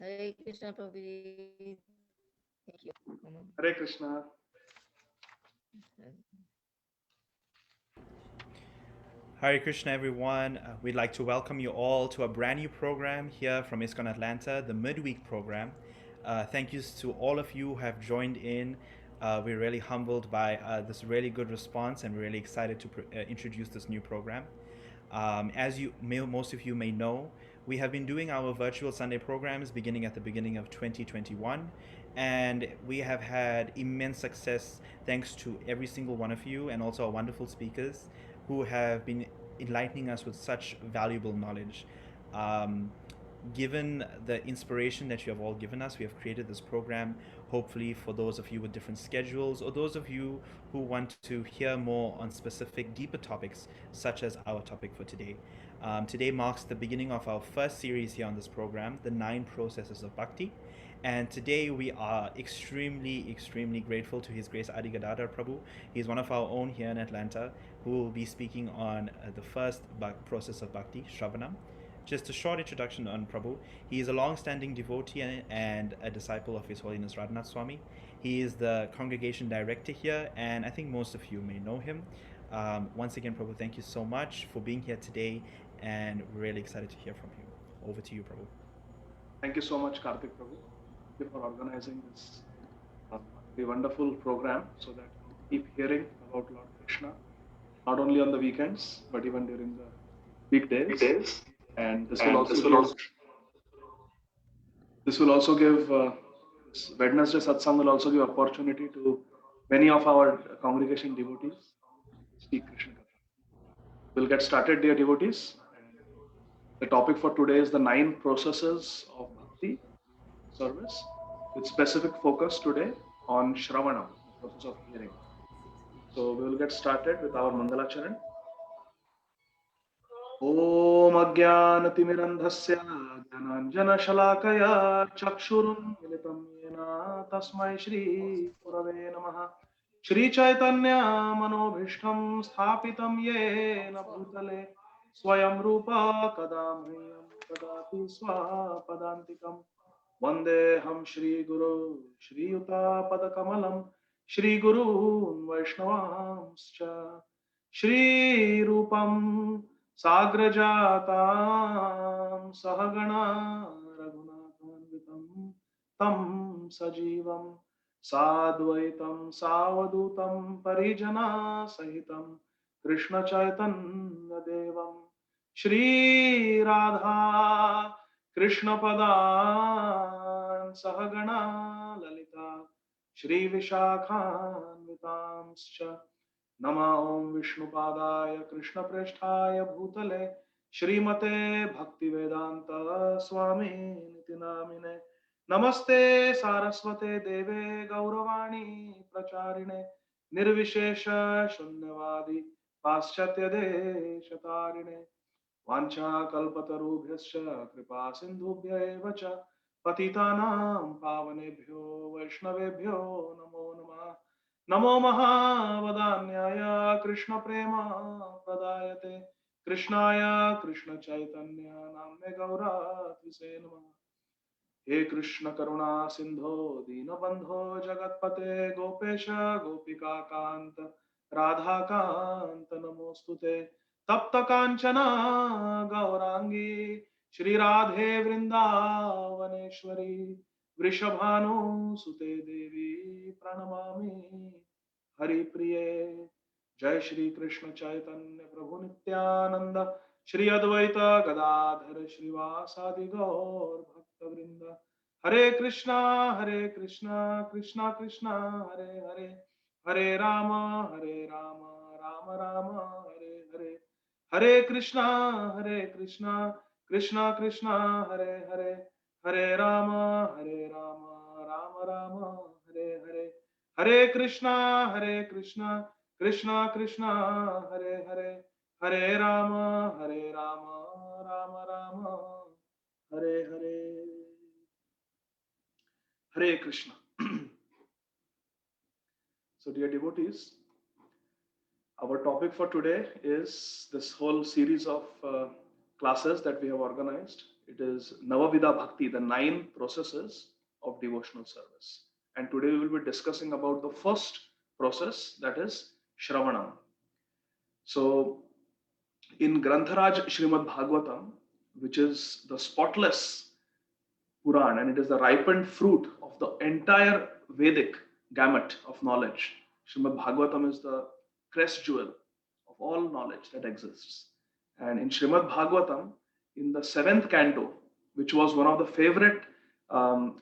Hare Krishna Prabhuji. Thank you. Hare Krishna. Hare Krishna, everyone. We'd like to welcome you all to a brand new program here from ISKCON Atlanta, the midweek program. Thank you to all of you who have joined in. We're really humbled by this really good response, and we're really excited to introduce this new program. As most of you may know, we have been doing our virtual Sunday programs beginning at the beginning of 2021, and we have had immense success thanks to every single one of you and also our wonderful speakers who have been enlightening us with such valuable knowledge. Um, Given the inspiration that you have all given us, we have created this program, hopefully for those of you with different schedules or those of you who want to hear more on specific, deeper topics, such as our topic for today. Today marks the beginning of our first series here on this program, The Nine Processes of Bhakti. And today we are extremely grateful to His Grace Adi Gadadhar Prabhu. He's one of our own here in Atlanta who will be speaking on the first process of Bhakti, Shravanam. Just a short introduction on Prabhu. He is a long-standing devotee and a disciple of His Holiness Radhanath Swami. He is the congregation director here, and I think most of you may know him. Once again, Prabhu, thank you so much for being here today, and we're really excited to hear from you. Over to you, Prabhu. Thank you so much, Karthik Prabhu. Thank you for organizing this very wonderful program so that we keep hearing about Lord Krishna, not only on the weekends, but even during the weekdays. And this will also give this Wednesday satsang will also give opportunity to many of our congregation devotees speak Krishna Katha. We'll get started, dear devotees. And the topic for today is the nine processes of bhakti service, with specific focus today on Shravanam, the process of hearing. So we will get started with our Mangalacharan. ॐ अज्ञानतिमिरन्धस्य ज्ञानाञ्जनशलाकया चक्षुरुन्मिलितं येन तस्मै श्रीगुरवे नमः। श्रीचैतन्यमनोभीष्टं स्थापितं येन भूतले स्वयं रूपा कदा मह्यं ददाति स्वपदान्तिकम्। वन्देऽहं श्रीगुरो श्रीयुतापदकमलं श्रीगुरून् वैष्णवांश्च श्रीरूपम् साग्रजातां सहगणा रघुनाथान्वितं तं सजीवं साद्वैतं सावधूतं परिजनासहितं कृष्णचैतन्यदेवं श्रीराधा कृष्णपदान् सहगणा ललिता श्रीविशाखान्वितांश्च नमः। ॐ विष्णुपादाय कृष्णप्रेष्ठाय भूतले श्रीमते भक्तिवेदान्त स्वामी निति नामिने नमस्ते सारस्वते देवे गौरवाणी प्रचारिणे निर्विशेष शून्यवादी पाश्चात्य देशतारिणे वाञ्छाकल्पतरुभ्यश्च कृपा सिन्धुभ्य एव च पतितानां पावनेभ्यो वैष्णवेभ्यो नमो नमः। नमो महावदान्याय कृष्णप्रेम प्रदायते कृष्णाय कृष्णचैतन्य नाम्ने गौरात्मिसे नमः। हे कृष्ण करुणा सिंधो दीनबंधो जगत्पते गोपेश गोपिका कांत राधा कांत नमोस्तुते तप्त कांचना गौरांगी श्री राधे वृंदावनेश्वरी वृषभानुसुते देवी प्रणमामि हरिप्रिये। जय श्री कृष्ण चैतन्य प्रभु नित्यानंद श्री अद्वैत गदाधर श्रीवासादि गौर भक्त वृंद। हरे कृष्णा कृष्णा कृष्णा हरे हरे, हरे राम राम राम हरे हरे। हरे कृष्णा कृष्णा कृष्णा हरे हरे, हरे राम राम राम हरे हरे। हरे कृष्णा कृष्णा कृष्णा हरे हरे, हरे Ram Ram Ram Hare Hare. Hare Krishna. So, dear devotees, our topic for today is this whole series of classes that we have organized It is Navavidha Bhakti, the 9 processes of devotional service. And today we will be discussing about the first process, that is Shravanam. So in Grantharaj Srimad Bhagavatam, which is the spotless Puran, and it is the ripened fruit of the entire Vedic gamut of knowledge. Srimad Bhagavatam is the crest jewel of all knowledge that exists. And in Srimad Bhagavatam, in the 7th canto, which was one of the favorite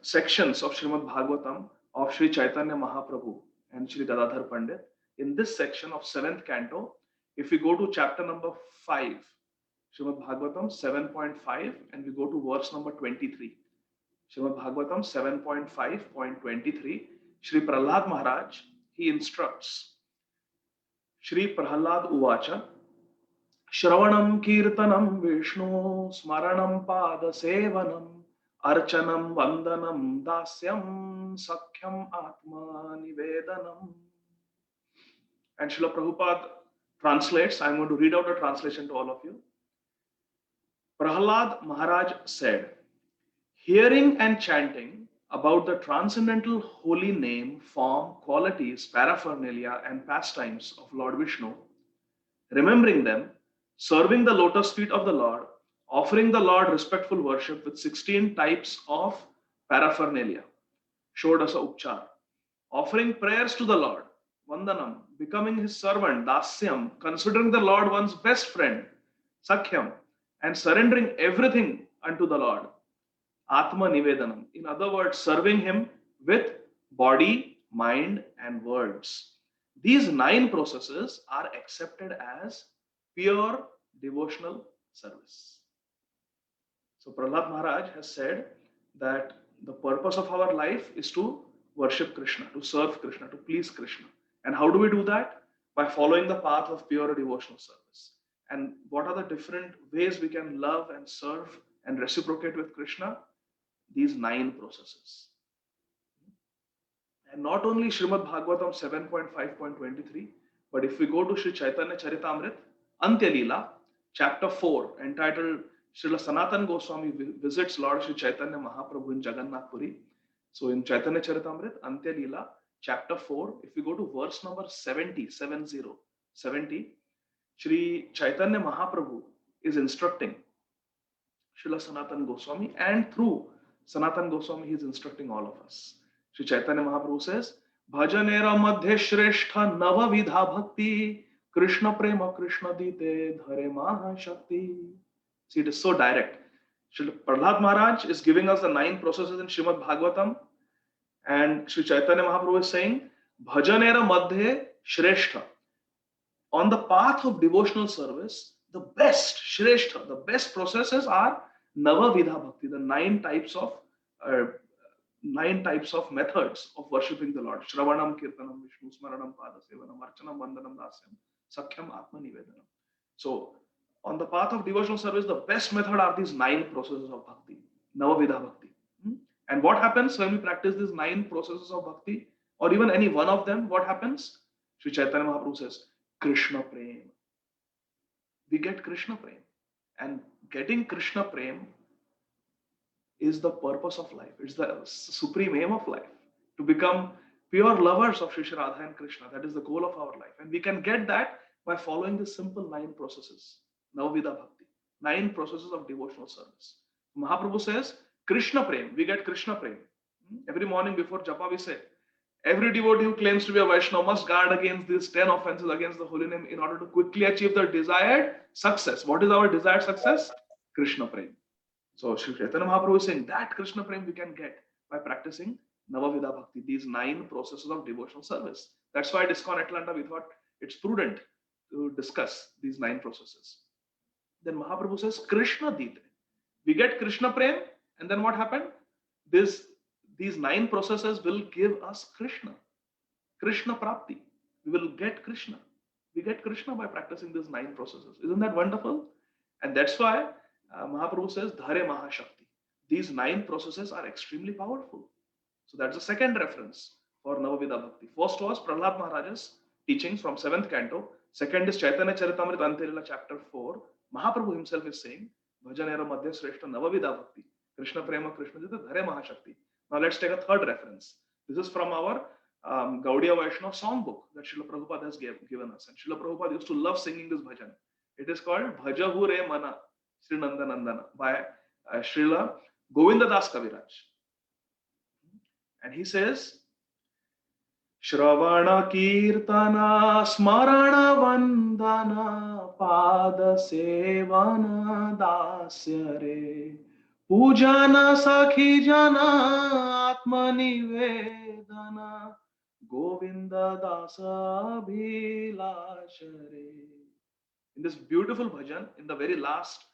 sections of Srimad Bhagavatam of Sri Chaitanya Mahaprabhu and Sri Gadadhar Pandit, in this section of 7th canto, if we go to chapter number 5, Srimad Bhagavatam 7.5, and we go to verse number 23. Srimad Bhagavatam 7.5.23, Shri Prahlad Maharaj, he instructs, Shri Prahlad Uvacha, Shravanam Kirtanam Vishnu Smaranam Pada Sevanam Archanam Vandanam Dasyam Sakhyam Atma Nivedanam. And Srila Prabhupada translates, I'm going to read out a translation to all of you. Prahlad Maharaj said, hearing and chanting about the transcendental holy name, form, qualities, paraphernalia, and pastimes of Lord Vishnu, remembering them, serving the lotus feet of the Lord, offering the Lord respectful worship with 16 types of paraphernalia, Shodasa Upchar, offering prayers to the Lord, Vandanam, becoming his servant, Dasyam, considering the Lord one's best friend, Sakhyam, and surrendering everything unto the Lord, Atma Nivedanam. In other words, serving him with body, mind, and words. These 9 processes are accepted as pure devotional service. So Prahlad Maharaj has said that the purpose of our life is to worship Krishna, to serve Krishna, to please Krishna. And how do we do that? By following the path of pure devotional service. And what are the different ways we can love and serve and reciprocate with Krishna? These 9 processes. And not only Srimad Bhagavatam 7.5.23, but if we go to Sri Chaitanya Charitamrit, Antya Leela, chapter 4, entitled Srila Sanatan Goswami visits Lord Sri Chaitanya Mahaprabhu in Jagannath Puri. So in Chaitanya Charitamrit, Antya Leela, chapter 4, if we go to verse number 70, Sri Chaitanya Mahaprabhu is instructing Srila Sanatan Goswami, and through Sanatan Goswami, he is instructing all of us. Sri Chaitanya Mahaprabhu says, Bhajanera madhye shrestha nava vidha bhakti Krishna prema Krishna dite dhare maha shakti. See, it is so direct. Sri Prahlad Maharaj is giving us the 9 processes in Srimad Bhagavatam, and Sri Chaitanya Mahaprabhu is saying, Bhajanera madhye shrestha. On the path of devotional service, the best, shrestha, the best processes are Nava Vidha Bhakti, the 9 types of methods of worshipping the Lord. Shravanam, Kirtanam, Vishnu, Smaranam, Pada Sevanam, Archanam, Vandanam, Dasyam, Sakhyam, Atma Nivedanam. So, on the path of devotional service, the best method are these 9 processes of Bhakti, Nava Vidha Bhakti. And what happens when we practice these 9 processes of Bhakti, or even any one of them, what happens? Sri Chaitanya Mahaprabhu says, Krishna Prem. We get Krishna Prem. And getting Krishna Prem is the purpose of life. It's the supreme aim of life. To become pure lovers of Shri Radha and Krishna. That is the goal of our life. And we can get that by following the simple 9 processes. Navavidha Bhakti. 9 processes of devotional service. Mahaprabhu says, Krishna Prem. We get Krishna Prem. Every morning before Japa we say, every devotee who claims to be a Vaishnava must guard against these 10 offenses against the holy name in order to quickly achieve the desired success. What is our desired success? Krishna Prem. So Sri Chaitanya Mahaprabhu is saying that Krishna Prem we can get by practicing Navavidha Bhakti, these 9 processes of devotional service. That's why at ISKCON Atlanta we thought it's prudent to discuss these 9 processes. Then Mahaprabhu says Krishna Dite. We get Krishna Prem, and then what happened? These 9 processes will give us Krishna. Krishna Prapti. We will get Krishna. We get Krishna by practicing these 9 processes. Isn't that wonderful? And that's why Mahaprabhu says Dhare Mahashakti. These 9 processes are extremely powerful. So that's the second reference for Navavidha Bhakti. First was Prahlad Maharaj's teachings from 7th canto. Second is Chaitanya Charitamrita Antya Leela chapter 4. Mahaprabhu himself is saying Bhajan ero madhya shreshta navavidha bhakti. Krishna prema Krishna jita dhare mahashakti. Now let's take a third reference. This is from our Gaudiya Vaishnava songbook that Srila Prabhupada has given us. And Srila Prabhupada used to love singing this bhajan. It is called Bhajahu Re Mana Sri Nandanandana by Srila Govinda Das Kaviraj. And he says, Shravana Kirtana Smarana Vandana Pada Sevana Dasya Re Pujana Sakhi Jana Atmani Vedana Govinda Dasa Bhilashare. In this beautiful bhajan, in the very last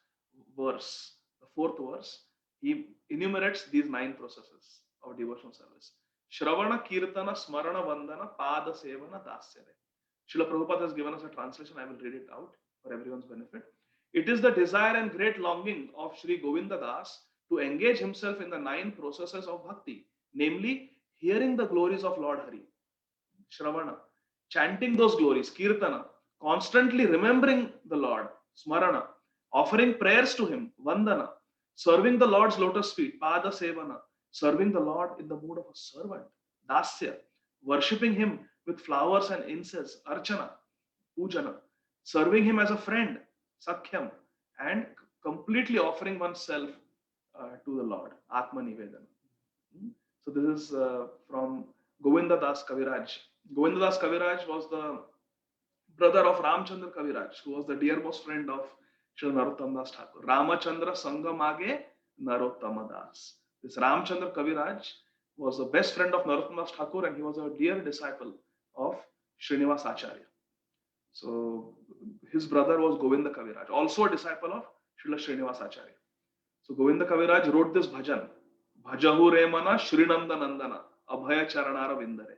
verse, the fourth verse, he enumerates these 9 processes of devotional service. Shravana, Kirtana, Smarana, Vandana, Pada, Sevana, Dasyare. Srila Prabhupada has given us a translation. I will read it out for everyone's benefit. It is the desire and great longing of Sri Govinda Das to engage himself in the 9 processes of bhakti, namely hearing the glories of Lord Hari, Shravana, chanting those glories, Kirtana, constantly remembering the Lord, Smarana, offering prayers to him, Vandana, serving the Lord's lotus feet, Pada Sevana, serving the Lord in the mood of a servant, Dasya, worshipping him with flowers and incense, Archana, Pujana, serving him as a friend, Sakhyam, and completely offering oneself to the Lord, Atma Nivedana. So this is from Govinda Das Kaviraj. Govinda Das Kaviraj was the brother of Ramchandra Kaviraj, who was the dearmost friend of Shri Narottam Das Thakur. Ramachandra Sangamage Narottama Das. This Ramchandra Kaviraj was the best friend of Narottam Das Thakur, and he was a dear disciple of Srinivas Acharya. So his brother was Govinda Kaviraj, also a disciple of Srila Srinivas Acharya. So Govinda Kaviraj wrote this bhajan, Bhajahu Re Mana Shrinanda Nandana Abhaya Charanara Vindare.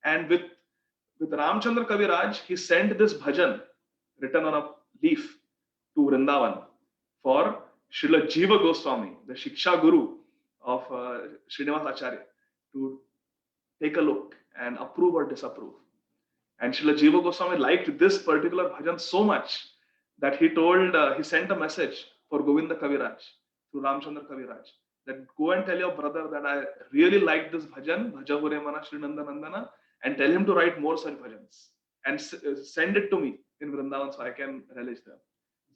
And with Ramchandra Kaviraj, he sent this bhajan written on a leaf to Vrindavan for Srila Jiva Goswami, the Shiksha Guru of Srinivas Acharya, to take a look and approve or disapprove. And Srila Jiva Goswami liked this particular bhajan so much that he sent a message for Govinda Kaviraj to Ramchandra Kaviraj that go and tell your brother that I really like this bhajan, Bhajahu Re Mana Shrinanda Nandana, and tell him to write more such bhajans and send it to me in Vrindavan so I can relish them.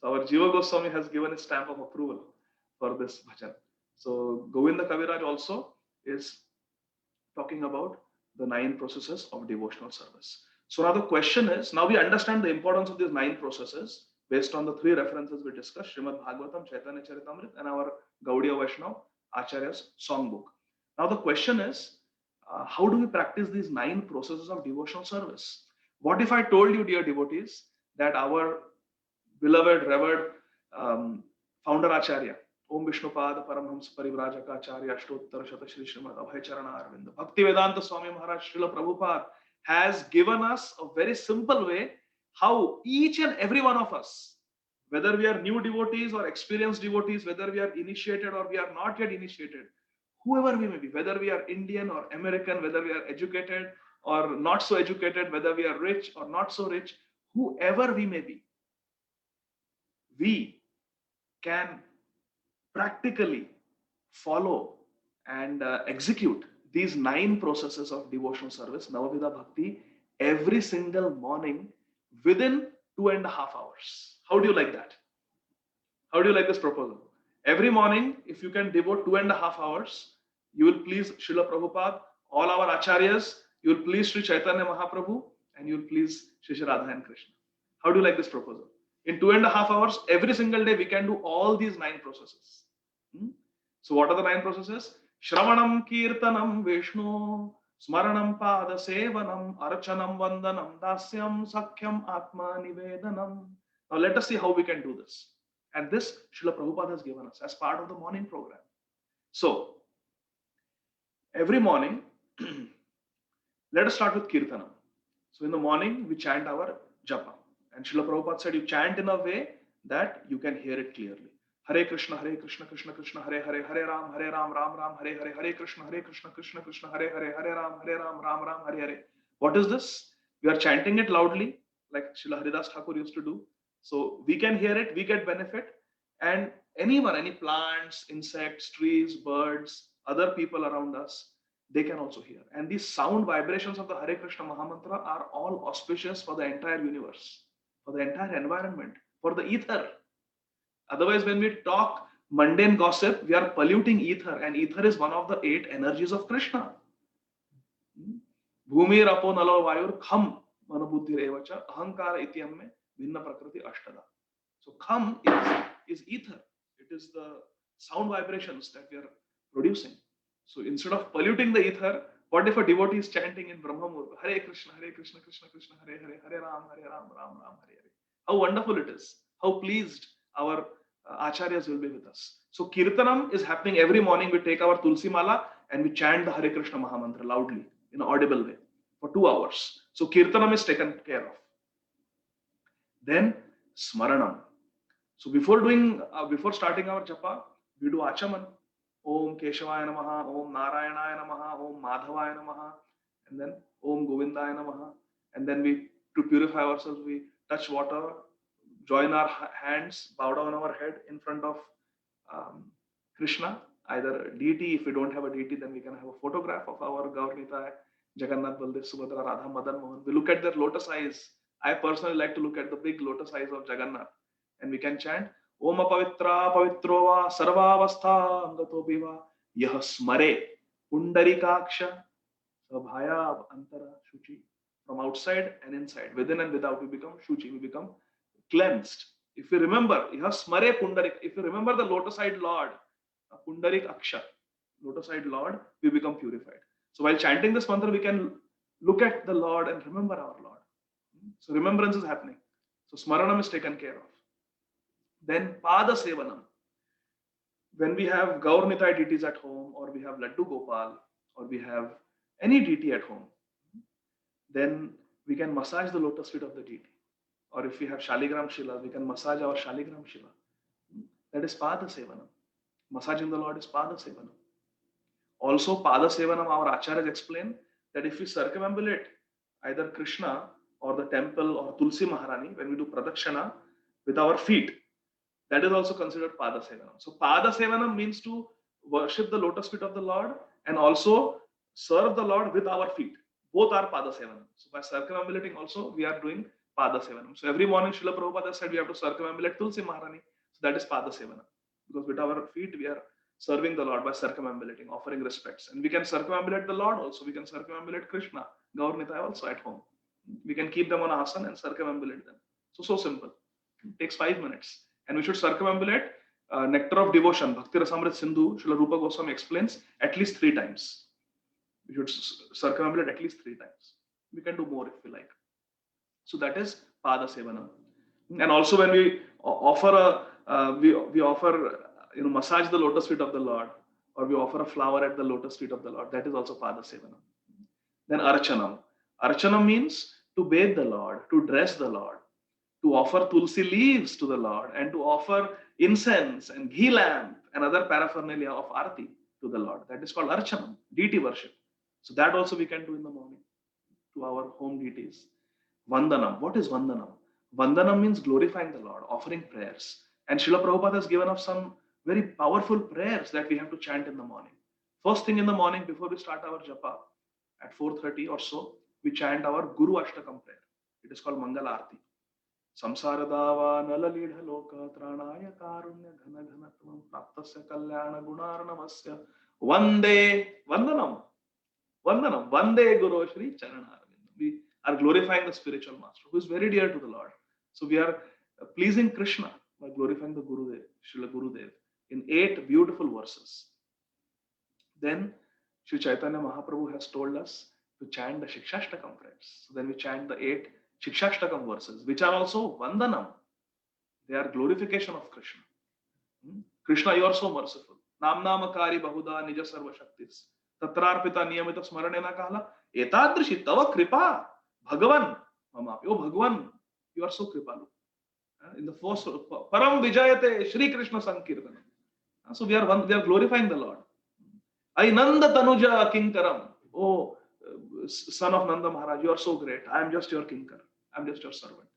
So our Jiva Goswami has given a stamp of approval for this bhajan. So Govinda Kaviraj also is talking about the 9 processes of devotional service. So now the question is, now we understand the importance of these 9 processes based on the 3 references we discussed, Srimad Bhagavatam, Chaitanya Charitamrita, and our Gaudiya Vaishnava Acharya's songbook. Now the question is, how do we practice these 9 processes of devotional service? What if I told you, dear devotees, that our beloved, revered founder Acharya, Om Vishnupada Paramhams Parivrajaka Acharya Ashtottara Shata Shri Srimad Abhay Charana Arvinda Bhaktivedanta Swami Maharaj Srila Prabhupada has given us a very simple way how each and every one of us, whether we are new devotees or experienced devotees, whether we are initiated or we are not yet initiated, whoever we may be, whether we are Indian or American, whether we are educated or not so educated, whether we are rich or not so rich, whoever we may be, we can practically follow and execute these 9 processes of devotional service, Navavidha Bhakti, every single morning within 2.5 hours. How do you like that? How do you like this proposal? Every morning, if you can devote 2.5 hours, you will please Srila Prabhupada, all our Acharyas, you will please Sri Chaitanya Mahaprabhu, and you will please Sri Radha and Krishna. How do you like this proposal? In 2.5 hours, every single day, we can do all these 9 processes. So what are the 9 processes? Shravanam Kirtanam Vishnu, Smaranam Pada Sevanam, Archanam Vandanam, Dasyam Sakhyam Atma Nivedanam. Now let us see how we can do this. And this Srila Prabhupada has given us as part of the morning program. So every morning, let us start with Kirtanam. So in the morning, we chant our japa. And Srila Prabhupada said, you chant in a way that you can hear it clearly. Hare Krishna, Krishna Krishna, Hare Hare, Hare Ram, Ram Ram, Hare Hare, Hare Krishna, Krishna Krishna, Hare Hare, Hare Ram, Ram, Hare Hare. What is this? We are chanting it loudly, like Srila Haridas Thakur used to do. So we can hear it, we get benefit, And anyone, any plants, insects, trees, birds, other people around us, they can also hear. And these sound vibrations of the Hare Krishna Mahamantra are all auspicious for the entire universe, for the entire environment, for the ether. Otherwise, when we talk mundane gossip, we are polluting ether, and ether is one of the 8 energies of Krishna. Bhumir apo nalo vayur kham manobuddhi revacha ahankara ityam me bhinna prakriti ashtala. So kham is ether. It is the sound vibrations that we are producing. So instead of polluting the ether, what if a devotee is chanting in Brahma Murga, Hare Krishna, Krishna Krishna, Hare Hare, Hare Ram, Ram Ram, Hare Hare. How wonderful it is. How pleased our acharyas will be with us. So Kirtanam is happening every morning. We take our Tulsi Mala and we chant the Hare Krishna Mahamantra loudly in an audible way for 2 hours. So Kirtanam is taken care of. Then Smaranam. So before starting our japa, we do Achaman. Om Keshavaya Namaha, Om Narayanaya Namaha, Om Madhavaya Namaha, and then Om Govindaya Namaha. And then to purify ourselves, we touch water, join our hands, bow down our head in front of Krishna, either deity. If we don't have a deity, then we can have a photograph of our Gaur-Nitai, Jagannath, Baldev, Subhadra, Radha, Madan Mohan. We look at their lotus eyes. I personally like to look at the big lotus eyes of Jagannath, and we can chant Om Apavitra Pavitro Va Sarvavastha Angato Biva Yah Smare Pundarikaksha Sabhaya Antara Shuchi. From outside and inside, within and without, we become Shuchi, we become cleansed. If you remember, Yah Smare Pundarik, if you remember the lotus-eyed Lord, Pundarik Aksha, lotus-eyed Lord, we become purified. So while chanting this mantra, we can look at the Lord and remember our Lord. So remembrance is happening. So Smaranam is taken care of. Then Pada Sevanam. When we have Gaur-Nitai deities at home, or we have Laddu Gopal, or we have any deity at home, then we can massage the lotus feet of the deity. Or if we have Shaligram Shila, we can massage our Shaligram Shila. That is Pada Sevanam. Massaging the Lord is Pada Sevanam. Also, Pada Sevanam, our Acharyas explain that if we circumambulate either Krishna or the temple or Tulsi Maharani, when we do Pradakshana with our feet, that is also considered Pada Sevanam. So Pada Sevanam means to worship the lotus feet of the Lord and also serve the Lord with our feet. Both are Pada Sevanam. So by circumambulating also, we are doing Pada Sevanam. So every morning Srila Prabhupada said we have to circumambulate Tulsi Maharani. So that is Pada Sevanam. Because with our feet, we are serving the Lord by circumambulating, offering respects. And we can circumambulate the Lord also. We can circumambulate Krishna, Gaur-Nitai also at home. We can keep them on asana and circumambulate them. So simple. It takes 5 minutes. And we should circumambulate Nectar of Devotion, Bhakti Rasamrit Sindhu, Srila Rupa Goswami explains at least 3 times. We should circumambulate at least 3 times. We can do more if we like. So that is Pada Sevanam. And also when we offer we offer, massage the lotus feet of the Lord, or we offer a flower at the lotus feet of the Lord, that is also Pada Sevanam. Then Archanam. Archanam means to bathe the Lord, to dress the Lord, to offer tulsi leaves to the Lord, and to offer incense and ghee lamp and other paraphernalia of arati to the Lord. That is called Archanam, deity worship. So that also we can do in the morning to our home deities. Vandanam. What is Vandanam? Vandanam means glorifying the Lord, offering prayers. And Srila Prabhupada has given us some very powerful prayers that we have to chant in the morning. First thing in the morning, before we start our japa, at 4:30 or so, we chant our Guru Ashtakam prayer. It is called Mangala Arti. Samsara dava nalalidha loka tranaya karunya ghana ghanatvam praptasya kalyana gunarnavasya vandanam vande Guru Shri Charanarvind. We are glorifying the spiritual master who is very dear to the Lord. So we are pleasing Krishna by glorifying the Gurudev, Srila Gurudev, in 8 beautiful verses. Then Sri Chaitanya Mahaprabhu has told us to chant the Shikshashtakam prayers. So then we chant the 8 Shikshashtakam verses, which are also Vandanam. They are glorification of Krishna. Krishna, you are so merciful. Namnamakari Bahuda Nija Sarva Shaktis. Tatrarpita Niyamita Smaranena Kala. Etadrishi Tava Kripa. Bhagavan. Mamapi. Oh Bhagavan, you are so kripalu. In the first Param Vijayate Shri Krishna Sankirtanam. So we are glorifying the Lord. I Nanda Tanuja Kinkaram. Oh, son of Nanda Maharaj, you are so great. I am just your kinkar. I am just your servant.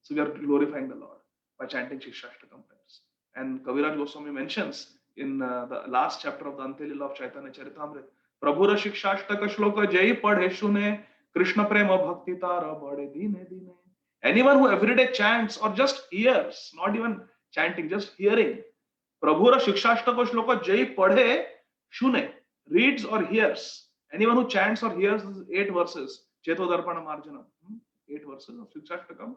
So we are glorifying the Lord by chanting Shikshashtakam prayers. And Kaviraj Goswami mentions in the last chapter of the Ante Lila of Chaitanya Charitamrita, Prabhura Shikshashtaka Shloka Jai Padhe Shune Krishna Prema Bhakti Tara Bade Dine Dine. Anyone who everyday chants or just hears, not even chanting, just hearing, Prabhura Shikshashtaka Shloka Jai Padhe Shune, reads or hears. Anyone who chants or hears these 8 verses, Cheto Darpana Marjana, 8 verses of Shikshashtakam,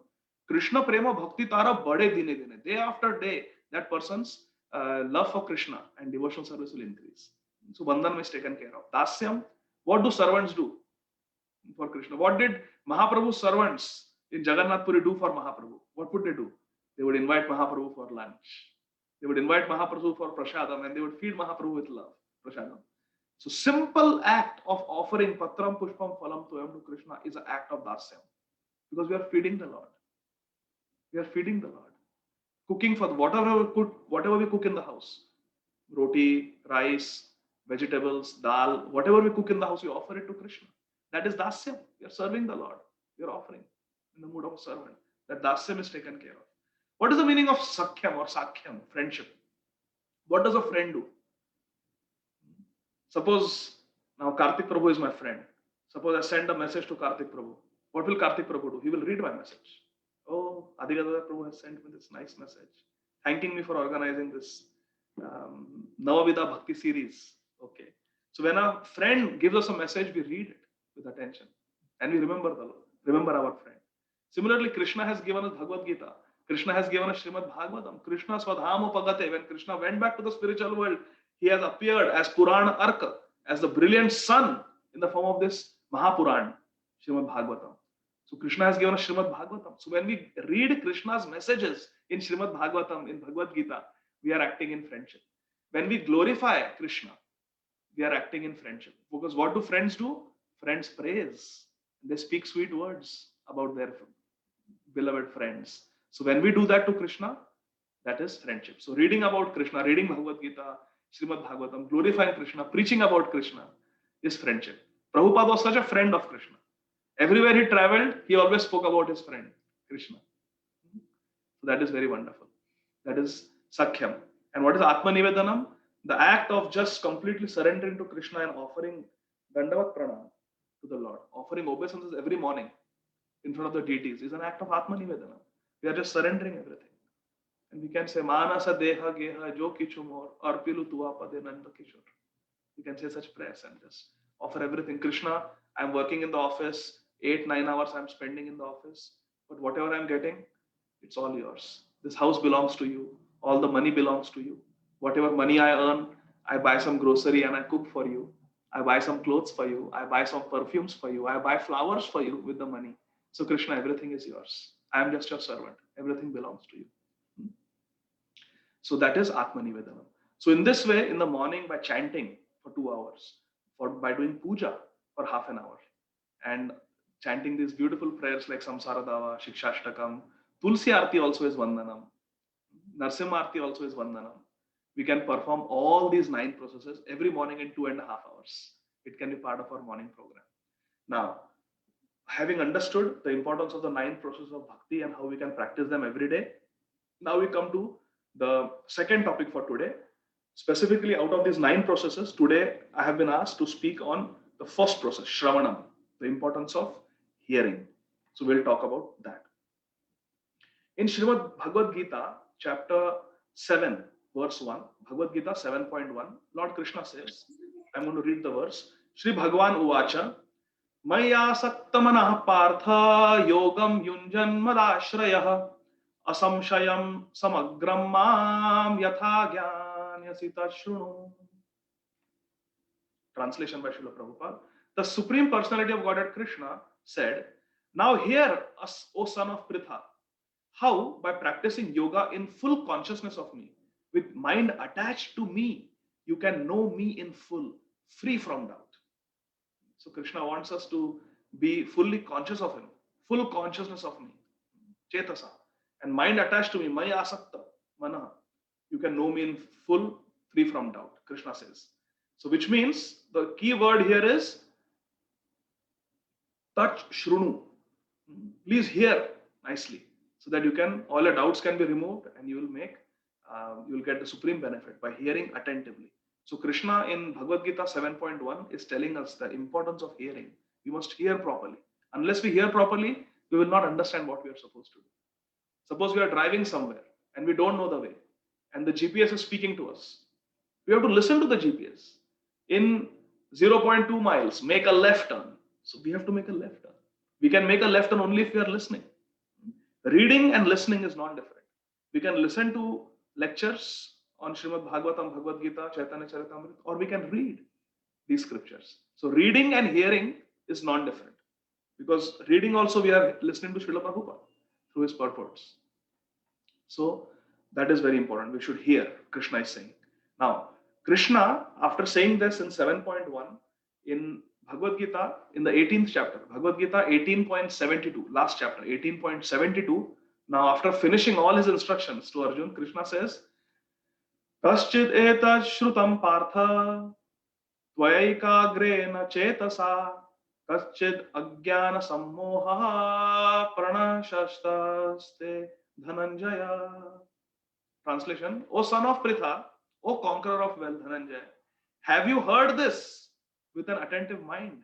Krishna Prema Bhakti Tara Bade Dine Dine. Day after day, that person's love for Krishna and devotional service will increase. So Bandhanam is taken care of. Dasyam, what do servants do for Krishna? What did Mahaprabhu's servants in Jagannath Puri do for Mahaprabhu? What would they do? They would invite Mahaprabhu for lunch. They would invite Mahaprabhu for prasadam and they would feed Mahaprabhu with love, prasadam. So simple act of offering patram pushpam phalam toyam to Krishna is an act of dasyam. Because we are feeding the Lord. We are feeding the Lord. Cooking for whatever we cook in the house. Roti, rice, vegetables, dal, whatever we cook in the house, we offer it to Krishna. That is dasyam. We are serving the Lord. We are offering in the mood of a servant. That dasyam is taken care of. What is the meaning of sakhyam or sakhyam, friendship? What does a friend do? Suppose now Karthik Prabhu is my friend. Suppose I send a message to Karthik Prabhu. What will Karthik Prabhu do? He will read my message. Oh, Adigadada Prabhu has sent me this nice message, thanking me for organizing this Navavida Bhakti series. Okay. So when a friend gives us a message, we read it with attention and we remember our friend. Similarly, Krishna has given us Bhagavad Gita. Krishna has given us Srimad Bhagavatam. Krishna Swadhama Pagate. When Krishna went back to the spiritual world, he has appeared as Purana Arka, as the brilliant sun in the form of this Mahapuran, Srimad Bhagavatam. So Krishna has given us Srimad Bhagavatam. So when we read Krishna's messages in Srimad Bhagavatam, in Bhagavad Gita, we are acting in friendship. When we glorify Krishna, we are acting in friendship. Because what do friends do? Friends praise. They speak sweet words about their beloved friends. So when we do that to Krishna, that is friendship. So reading about Krishna, reading Bhagavad Gita, Srimad Bhagavatam, glorifying Krishna, preaching about Krishna is friendship. Prabhupada was such a friend of Krishna. Everywhere he traveled, he always spoke about his friend, Krishna. So that is very wonderful. That is Sakhyam. And what is Atma Nivedanam? The act of just completely surrendering to Krishna and offering Dandavat Pranam to the Lord, offering obeisances every morning in front of the deities is an act of Atma Nivedanam. We are just surrendering everything. And we can say, Manasa Deha Geha Jo Kichu Mor Arpilu Tua Pade Nanda Kishore. We can say such prayers and just offer everything. Krishna, I'm working in the office, 8-9 hours I'm spending in the office, but whatever I'm getting, it's all yours. This house belongs to you. All the money belongs to you. Whatever money I earn, I buy some grocery and I cook for you. I buy some clothes for you. I buy some perfumes for you. I buy flowers for you with the money. So Krishna, everything is yours. I am just your servant. Everything belongs to you. So that is Atma Nivedanam. So in this way, in the morning by chanting for 2 hours, by doing puja for half an hour, and chanting these beautiful prayers like Samsara Dava, Shikshashtakam, Tulsi Arti also is Vandanam, Narsimha Arti also is Vandanam. We can perform all these 9 processes every morning in 2.5 hours. It can be part of our morning program. Now, having understood the importance of the 9 processes of bhakti and how we can practice them every day, now we come to the second topic for today. Specifically, out of these 9 processes, today I have been asked to speak on the first process, Shravanam, the importance of hearing. So we'll talk about that. In Srimad Bhagavad Gita, chapter 7, verse 1, Bhagavad Gita 7.1, Lord Krishna says, I'm going to read the verse, Shri Bhagavan Uvacha, Maya Saktamanah Partha Yogam Yunjan Madashrayah Asamshayam Samagram Mam Yatha Gyanyasita Shrunu. Translation by Srila Prabhupada. The Supreme Personality of Godhead Krishna said, now hear us, O son of Pritha, how by practicing yoga in full consciousness of me, with mind attached to me, you can know me in full, free from doubt. So Krishna wants us to be fully conscious of him, full consciousness of me, Chetasa, and mind attached to me, Maya Asakta, Mana. You can know me in full, free from doubt, Krishna says. So which means the key word here is touch Shrunu. Please hear nicely so that you can, all your doubts can be removed and you will make you will get the supreme benefit by hearing attentively. So Krishna in Bhagavad Gita 7.1 is telling us the importance of hearing. We must hear properly. Unless we hear properly, we will not understand what we are supposed to do. Suppose we are driving somewhere and we don't know the way, and the GPS is speaking to us. We have to listen to the GPS. In 0.2 miles, make a left turn. So we have to make a left turn. We can make a left turn only if we are listening. Reading and listening is not different. We can listen to lectures on Srimad Bhagavatam, Bhagavad Gita, Chaitanya Charitamrita, or we can read these scriptures. So reading and hearing is non different. Because reading also we are listening to Srila Prabhupada through his purports. So that is very important. We should hear, Krishna is saying. Now, Krishna, after saying this in 7.1, in Bhagavad Gita, in the 18th chapter, Bhagavad Gita 18.72, last chapter, 18.72, now after finishing all his instructions to Arjun, Krishna says, Kaschid eta shrutam partha, tvayaicagrena chetasa, kaschid ajnana sammoha pranashastaste dhananjaya. Translation, O son of Pritha, O conqueror of wealth, Dhananjaya, have you heard this with an attentive mind?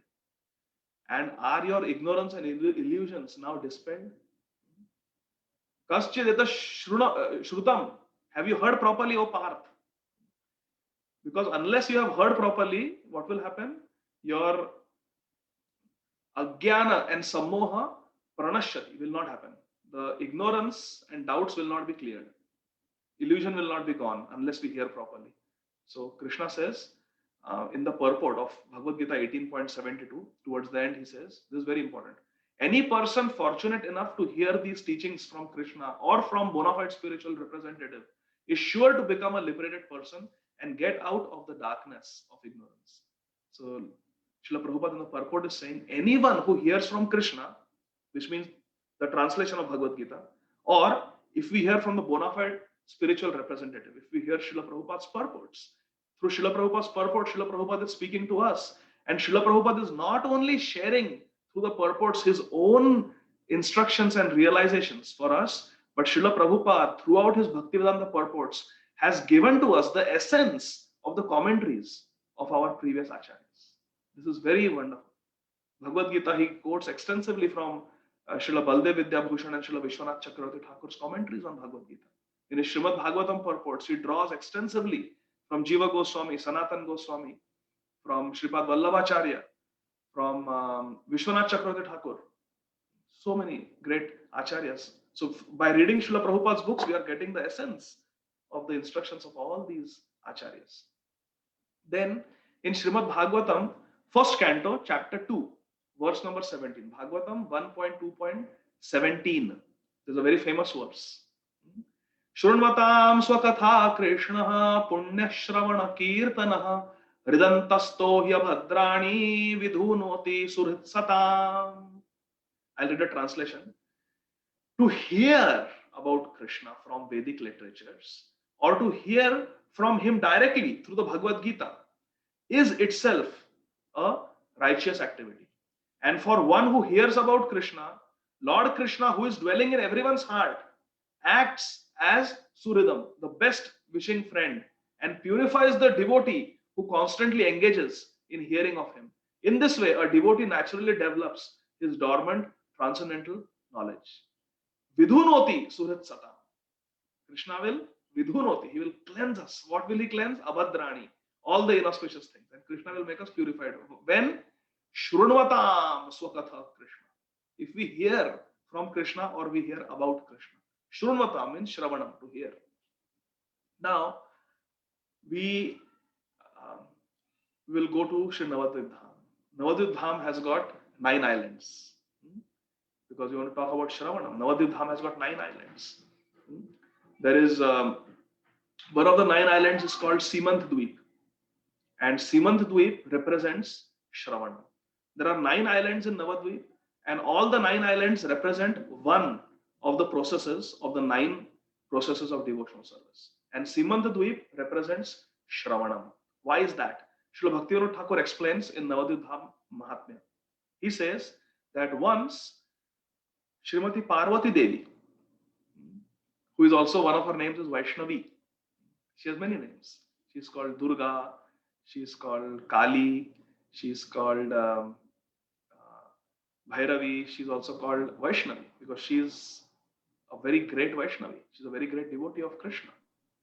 And are your ignorance and illusions now dispelled? Kaschideta shrutam, have you heard properly, O Parth? Because unless you have heard properly, what will happen? Your ajnana and sammoha pranashyati will not happen. The ignorance and doubts will not be cleared. Illusion will not be gone unless we hear properly. So Krishna says in the purport of Bhagavad Gita 18.72, towards the end he says, this is very important. Any person fortunate enough to hear these teachings from Krishna or from bona fide spiritual representative is sure to become a liberated person and get out of the darkness of ignorance. So Srila Prabhupada in the purport is saying, anyone who hears from Krishna, which means the translation of Bhagavad Gita, or if we hear from the bona fide spiritual representative, if we hear Srila Prabhupada's purports, through Srila Prabhupada's purport, Srila Prabhupada is speaking to us. And Srila Prabhupada is not only sharing through the purports his own instructions and realizations for us, but Srila Prabhupada, throughout his Bhaktivedanta purports, has given to us the essence of the commentaries of our previous acharyas. This is very wonderful. Bhagavad Gita, he quotes extensively from Srila Baldev Vidyabhushan and Srila Vishwanath Chakravarti Thakur's commentaries on Bhagavad Gita. In his Srimad Bhagavatam purports, he draws extensively from Jiva Goswami, Sanatan Goswami, from Sripad Vallabhacharya, from Vishwanath Chakravarti Thakur. So many great acharyas. So by reading Srila Prabhupada's books, we are getting the essence of the instructions of all these acharyas. Then in Srimad Bhagavatam, first canto, chapter 2, verse number 17, Bhagavatam 1.2.17. There's a very famous verse. Shrunvatam swakatha Krishna punya shravana kirtana hridantasto hyabhadrani vidhunoti surhitsatam. I'll read a translation. To hear about Krishna from Vedic literatures or to hear from him directly through the Bhagavad Gita is itself a righteous activity. And for one who hears about Krishna, Lord Krishna, who is dwelling in everyone's heart, acts as Suridam, the best wishing friend, and purifies the devotee who constantly engages in hearing of him. In this way, a devotee naturally develops his dormant transcendental knowledge. Vidhunoti Surit Satam. Krishna will Vidhunoti, he will cleanse us. What will he cleanse? Abhadrani, all the inauspicious things. And Krishna will make us purified. When? Shrunvatam Swakatha Krishna. If we hear from Krishna or we hear about Krishna. Shrunvatam means Shravanam, to hear. Now, we will go to Sri Navadvip Dham. Navadvip Dham has got 9 islands. Because we want to talk about Shravanam. Navadvip Dham has got 9 islands. There is one of the 9 islands is called Simant Dweep. And Simant Dweep represents Shravanam. There are 9 islands in Navadvip, and all the 9 islands represent one of the processes of the 9 processes of devotional service. And Simant Dweep represents Shravanam. Why is that? Srila Bhaktivinoda Thakur explains in Navadvip Dham Mahatmya. He says that once Srimati Parvati Devi, who is also one of her names is Vaishnavi, She has many names. She's called Durga, she's called Kali, she's called Bhairavi, she's also called Vaishnavi because she's a very great Vaishnavi. She's a very great devotee of Krishna.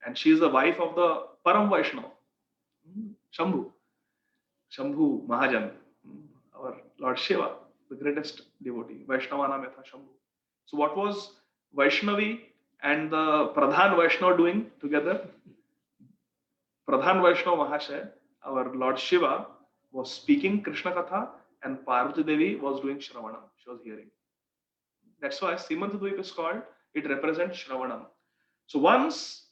And she is the wife of the Param Vaishnava, Shambhu, Shambhu Mahajan, our Lord Shiva, the greatest devotee. Vaishnava naam tha Shambhu. So what was Vaishnavi and the Pradhan Vaishnava doing together? Pradhan Vaishnava Mahashay, our Lord Shiva, was speaking Krishna Katha and Parvati Devi was doing Shravanam. She was hearing. That's why Simantadvip is called, it represents Shravanam. So once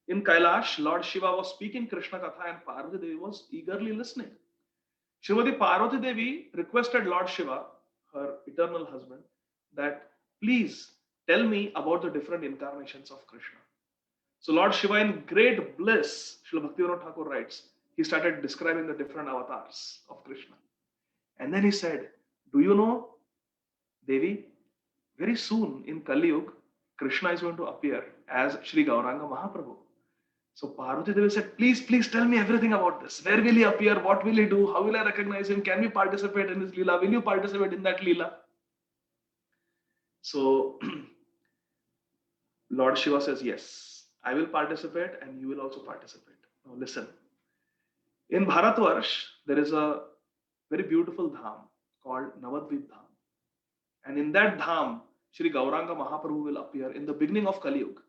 in Kailash, Lord Shiva was speaking Krishna Katha and Parvati Devi was eagerly listening. Srimati Parvati Devi requested Lord Shiva, her eternal husband, that please tell me about the different incarnations of Krishna. So Lord Shiva in great bliss, Srila Bhaktivinoda Thakur writes, he started describing the different avatars of Krishna. And then he said, do you know, Devi, very soon in Kali Yuga, Krishna is going to appear as Sri Gauranga Mahaprabhu. So Parvati Devi said, please tell me everything about this. Where will he appear? What will he do? How will I recognize him? Can we participate in his Leela? Will you participate in that Leela? So Lord Shiva says, yes, I will participate and you will also participate. Now listen. In Bharatvarsh, there is a very beautiful dham called Navadvip Dham. And in that dham, Sri Gauranga Mahaprabhu will appear in the beginning of Kali Yuga,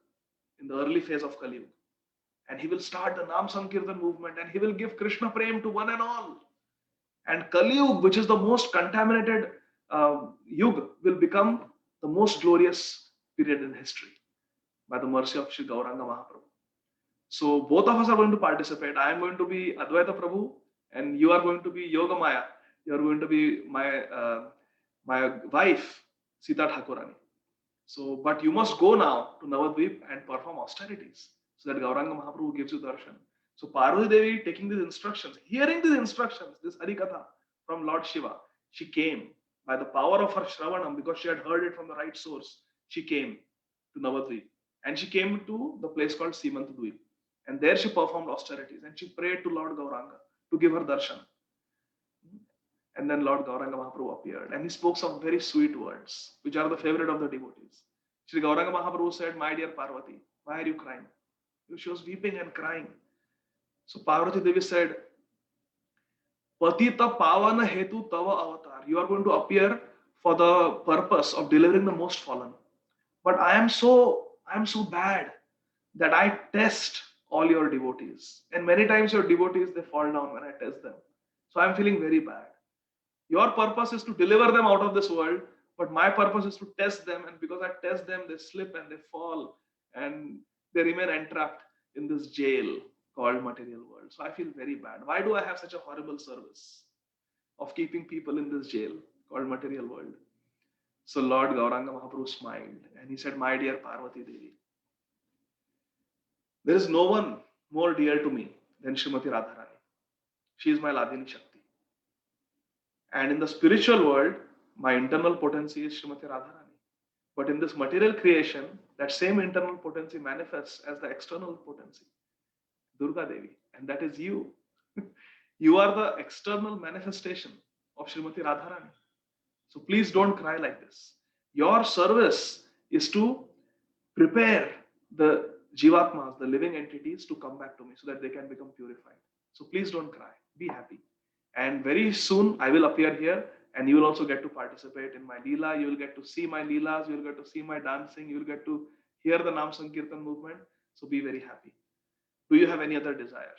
in the early phase of Kali Yuga. And he will start the Nam Sankirtan movement and he will give Krishna Prem to one and all. And Kali Yuga, which is the most contaminated Yuga, will become the most glorious period in history by the mercy of Sri Gauranga Mahaprabhu. So both of us are going to participate. I am going to be Advaita Prabhu and you are going to be Yoga Maya. You are going to be my wife, Sita Thakurani. So, but you must go now to Navadvip and perform austerities so that Gauranga Mahaprabhu gives you darshan. So Parvati Devi taking these instructions, hearing these instructions, this Harikatha from Lord Shiva, she came by the power of her Shravanam because she had heard it from the right source. She came to Navadvip and she came to the place called Simantadvip. And there she performed austerities and she prayed to Lord Gauranga to give her darshan. And then Lord Gauranga Mahaprabhu appeared and he spoke some very sweet words, which are the favorite of the devotees. Sri Gauranga Mahaprabhu said, my dear Parvati, why are you crying? She was weeping and crying. So Parvati Devi said, Patita Pavana Hetu Tava Avatar. You are going to appear for the purpose of delivering the most fallen. But I am so bad that I test all your devotees. And many times your devotees, they fall down when I test them. So I'm feeling very bad. Your purpose is to deliver them out of this world, but my purpose is to test them. And because I test them, they slip and they fall and they remain entrapped in this jail called material world. So I feel very bad. Why do I have such a horrible service of keeping people in this jail called material world? So Lord Gauranga Mahaprabhu smiled and he said, my dear Parvati Devi, there is no one more dear to me than Srimati Radharani. She is my Ladini Shakti. And in the spiritual world, my internal potency is Srimati Radharani. But in this material creation, that same internal potency manifests as the external potency, Durga Devi. And that is you. You are the external manifestation of Srimati Radharani. So please don't cry like this. Your service is to prepare the Jivatmas, the living entities, to come back to me so that they can become purified. So please don't cry. Be happy. And very soon I will appear here and you will also get to participate in my Leela. You will get to see my Leelas. You will get to see my dancing. You will get to hear the Nam Sankirtan movement. So be very happy. Do you have any other desire?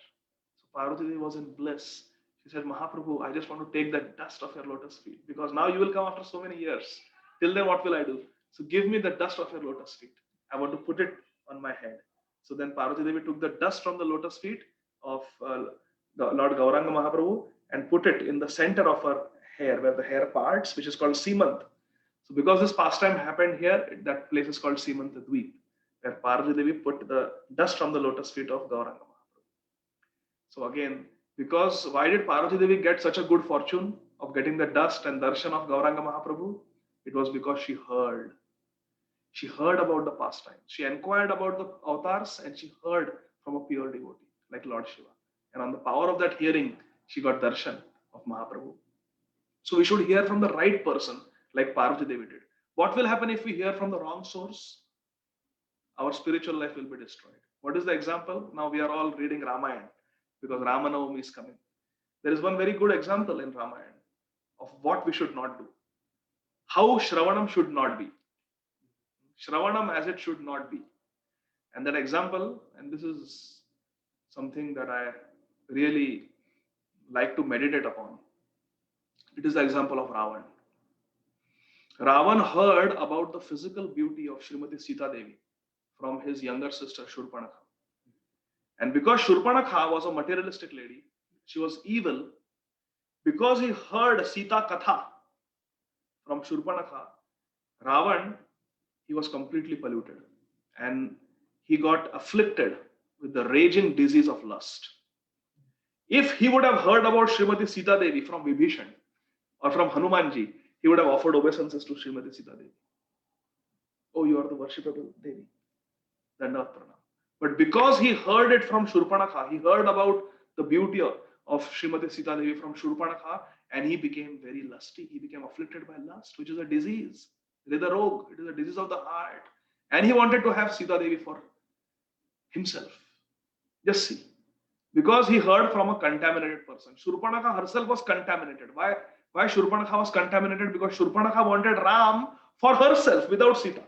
So Parvati Devi was in bliss. She said, Mahaprabhu, I just want to take the dust of your lotus feet because now you will come after so many years. Till then, what will I do? So give me the dust of your lotus feet. I want to put it on my head. So then Parvati Devi took the dust from the lotus feet of the Lord Gauranga Mahaprabhu and put it in the center of her hair, where the hair parts, which is called Simant. So because this pastime happened here, that place is called Simantadvip, where Parvati Devi put the dust from the lotus feet of Gauranga Mahaprabhu. So again, because why did Parvati Devi get such a good fortune of getting the dust and darshan of Gauranga Mahaprabhu? It was because she heard about the pastime. She inquired about the avatars and she heard from a pure devotee like Lord Shiva. And on the power of that hearing, she got darshan of Mahaprabhu. So we should hear from the right person like Parvati Devi did. What will happen if we hear from the wrong source? Our spiritual life will be destroyed. What is the example? Now we are all reading Ramayana because Ramanavami is coming. There is one very good example in Ramayana of what we should not do. How Shravanam should not be. Shravanam as it should not be. And that example, and this is something that I really like to meditate upon. It is the example of Ravan. Ravan heard about the physical beauty of Srimati Sita Devi from his younger sister Shurpanakha. And because Shurpanakha was a materialistic lady, she was evil, because he heard Sita Katha from Shurpanakha, Ravan, he was completely polluted. And he got afflicted with the raging disease of lust. If he would have heard about Srimati Sita Devi from Vibhishan or from Hanumanji, he would have offered obeisances to Srimati Sita Devi. Oh, you are the worshipable Devi. Dandavat Pranam. But because he heard it from Shurpanakha, he heard about the beauty of Srimati Sita Devi from Shurpanakha, and he became very lusty. He became afflicted by lust, which is a disease. Hridaya Rog, it is a disease of the heart. And he wanted to have Sita Devi for himself. Just see. Because he heard from a contaminated person. Shurpanakha herself was contaminated. Why Shurpanakha was contaminated? Because Shurpanakha wanted Ram for herself without Sita.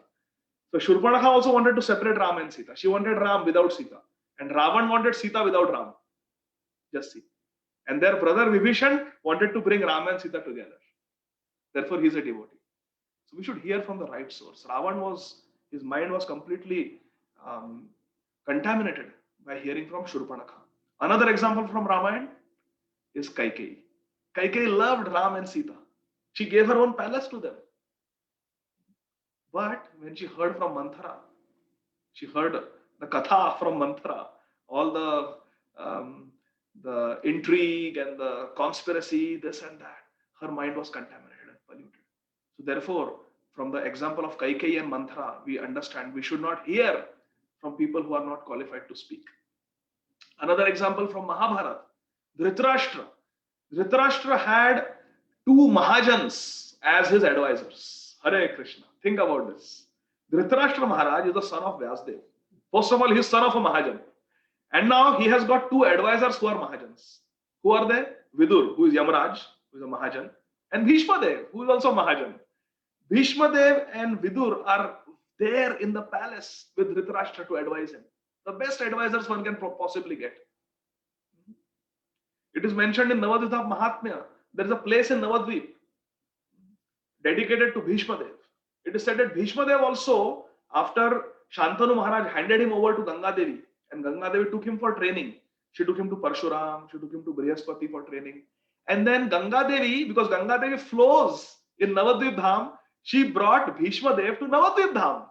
So Shurpanakha also wanted to separate Ram and Sita. She wanted Ram without Sita. And Ravan wanted Sita without Ram. Just see. And their brother Vibhishan wanted to bring Ram and Sita together. Therefore, he is a devotee. So we should hear from the right source. His mind was completely contaminated by hearing from Shurpanakha. Another example from Ramayana is Kaikeyi. Kaikeyi loved Ram and Sita. She gave her own palace to them. But when she heard from Manthara, she heard the katha from Manthara, all the intrigue and the conspiracy, this and that, her mind was contaminated and polluted. So therefore, from the example of Kaikeyi and Manthara, we understand we should not hear from people who are not qualified to speak. Another example from Mahabharata, Dhritarashtra. Dhritarashtra had two Mahajans as his advisors. Hare Krishna. Think about this. Dhritarashtra Maharaj is the son of Vyasdev. First of all, he is son of a Mahajan. And now he has got two advisors who are Mahajans. Who are they? Vidur, who is Yamaraj, who is a Mahajan, and Bhishma Dev, who is also Mahajan. Bhishma Dev and Vidur are there in the palace with Dhritarashtra to advise him. The best advisors one can possibly get. It is mentioned in Navadvip Mahatmya. There is a place in Navadvip dedicated to Bhishma Dev. It is said that Bhishma Dev also, after Shantanu Maharaj handed him over to Ganga Devi, and Ganga Devi took him for training. She took him to Parshuram, she took him to Brihaspati for training. And then Ganga Devi, because Ganga Devi flows in Navadvip Dham, she brought Bhishma Dev to Navadvip Dham.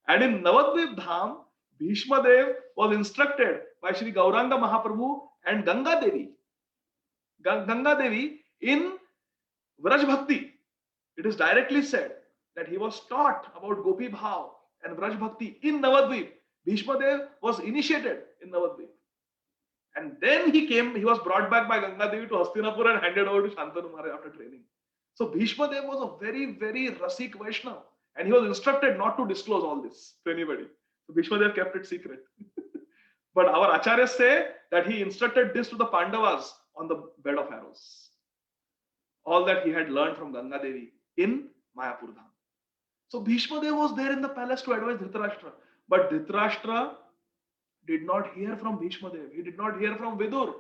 And in Navadvip Dham, Bhishma Dev was instructed by Shri Gauranga Mahaprabhu and Ganga Devi. Ganga Devi in Vraj Bhakti. It is directly said that he was taught about Gopi Bhav and Vraj Bhakti in Navadvip. Bhishma Dev was initiated in Navadvip. And then he was brought back by Ganga Devi to Hastinapur and handed over to Shantanu Maharaj after training. So Bhishma Dev was a very, very Rasik Vaishnava. And he was instructed not to disclose all this to anybody. So Bhishma Dev kept it secret. But our acharyas say that he instructed this to the Pandavas on the bed of arrows. All that he had learned from Ganga Devi in Mayapur Dham. So Bhishma Dev was there in the palace to advise Dhritarashtra. But Dhritarashtra did not hear from Bhishma Dev. He did not hear from Vidur.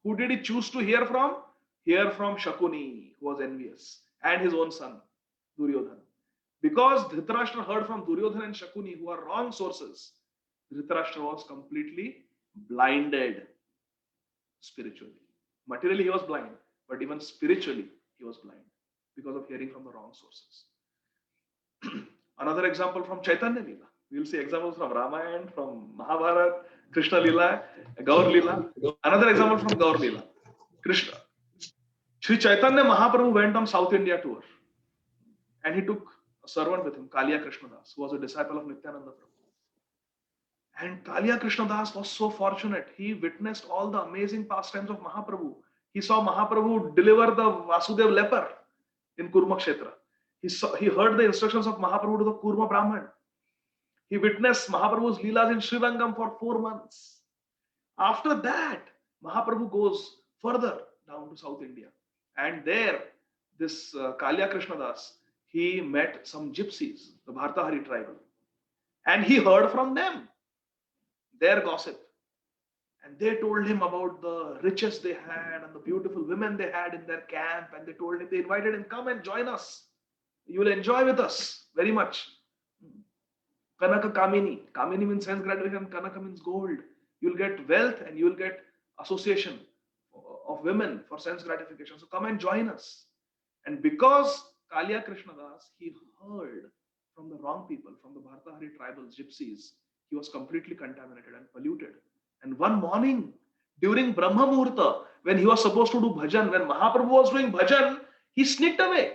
Who did he choose to hear from? Hear from Shakuni, who was envious, and his own son, Duryodhana. Because Dhritarashtra heard from Duryodhana and Shakuni, who are wrong sources, Dhritarashtra was completely blinded spiritually. Materially, he was blind, but even spiritually, he was blind because of hearing from the wrong sources. Another example from Chaitanya Leela. We will see examples from Ramayana, from Mahabharata, Krishna Leela, Gaur Leela. Another example from Gaur Leela. Krishna. Sri Chaitanya Mahaprabhu went on South India tour, and he took a servant with him, Kaliya Krishnadas, who was a disciple of Nityananda Prabhu. And Kalia Krishnadas was so fortunate. He witnessed all the amazing pastimes of Mahaprabhu. He saw Mahaprabhu deliver the Vasudev leper in Kurma Kshetra. He heard the instructions of Mahaprabhu to the Kurma Brahman. He witnessed Mahaprabhu's Leelas in Srirangam for 4 months. After that, Mahaprabhu goes further down to South India. And there, this Kalia Krishnadas, he met some gypsies, the Bhartahari tribal. And he heard from them their gossip. And they told him about the riches they had and the beautiful women they had in their camp. And they told him, they invited him, come and join us. You will enjoy with us very much. Kanaka Kamini. Kamini means sense gratification. Kanaka means gold. You'll get wealth and you'll get association of women for sense gratification. So come and join us. And because Kalia Krishnadas, he heard from the wrong people, from the Bhartahari tribals, gypsies, he was completely contaminated and polluted. And one morning, during Brahma Muhurta, when he was supposed to do bhajan, when Mahaprabhu was doing bhajan, he sneaked away.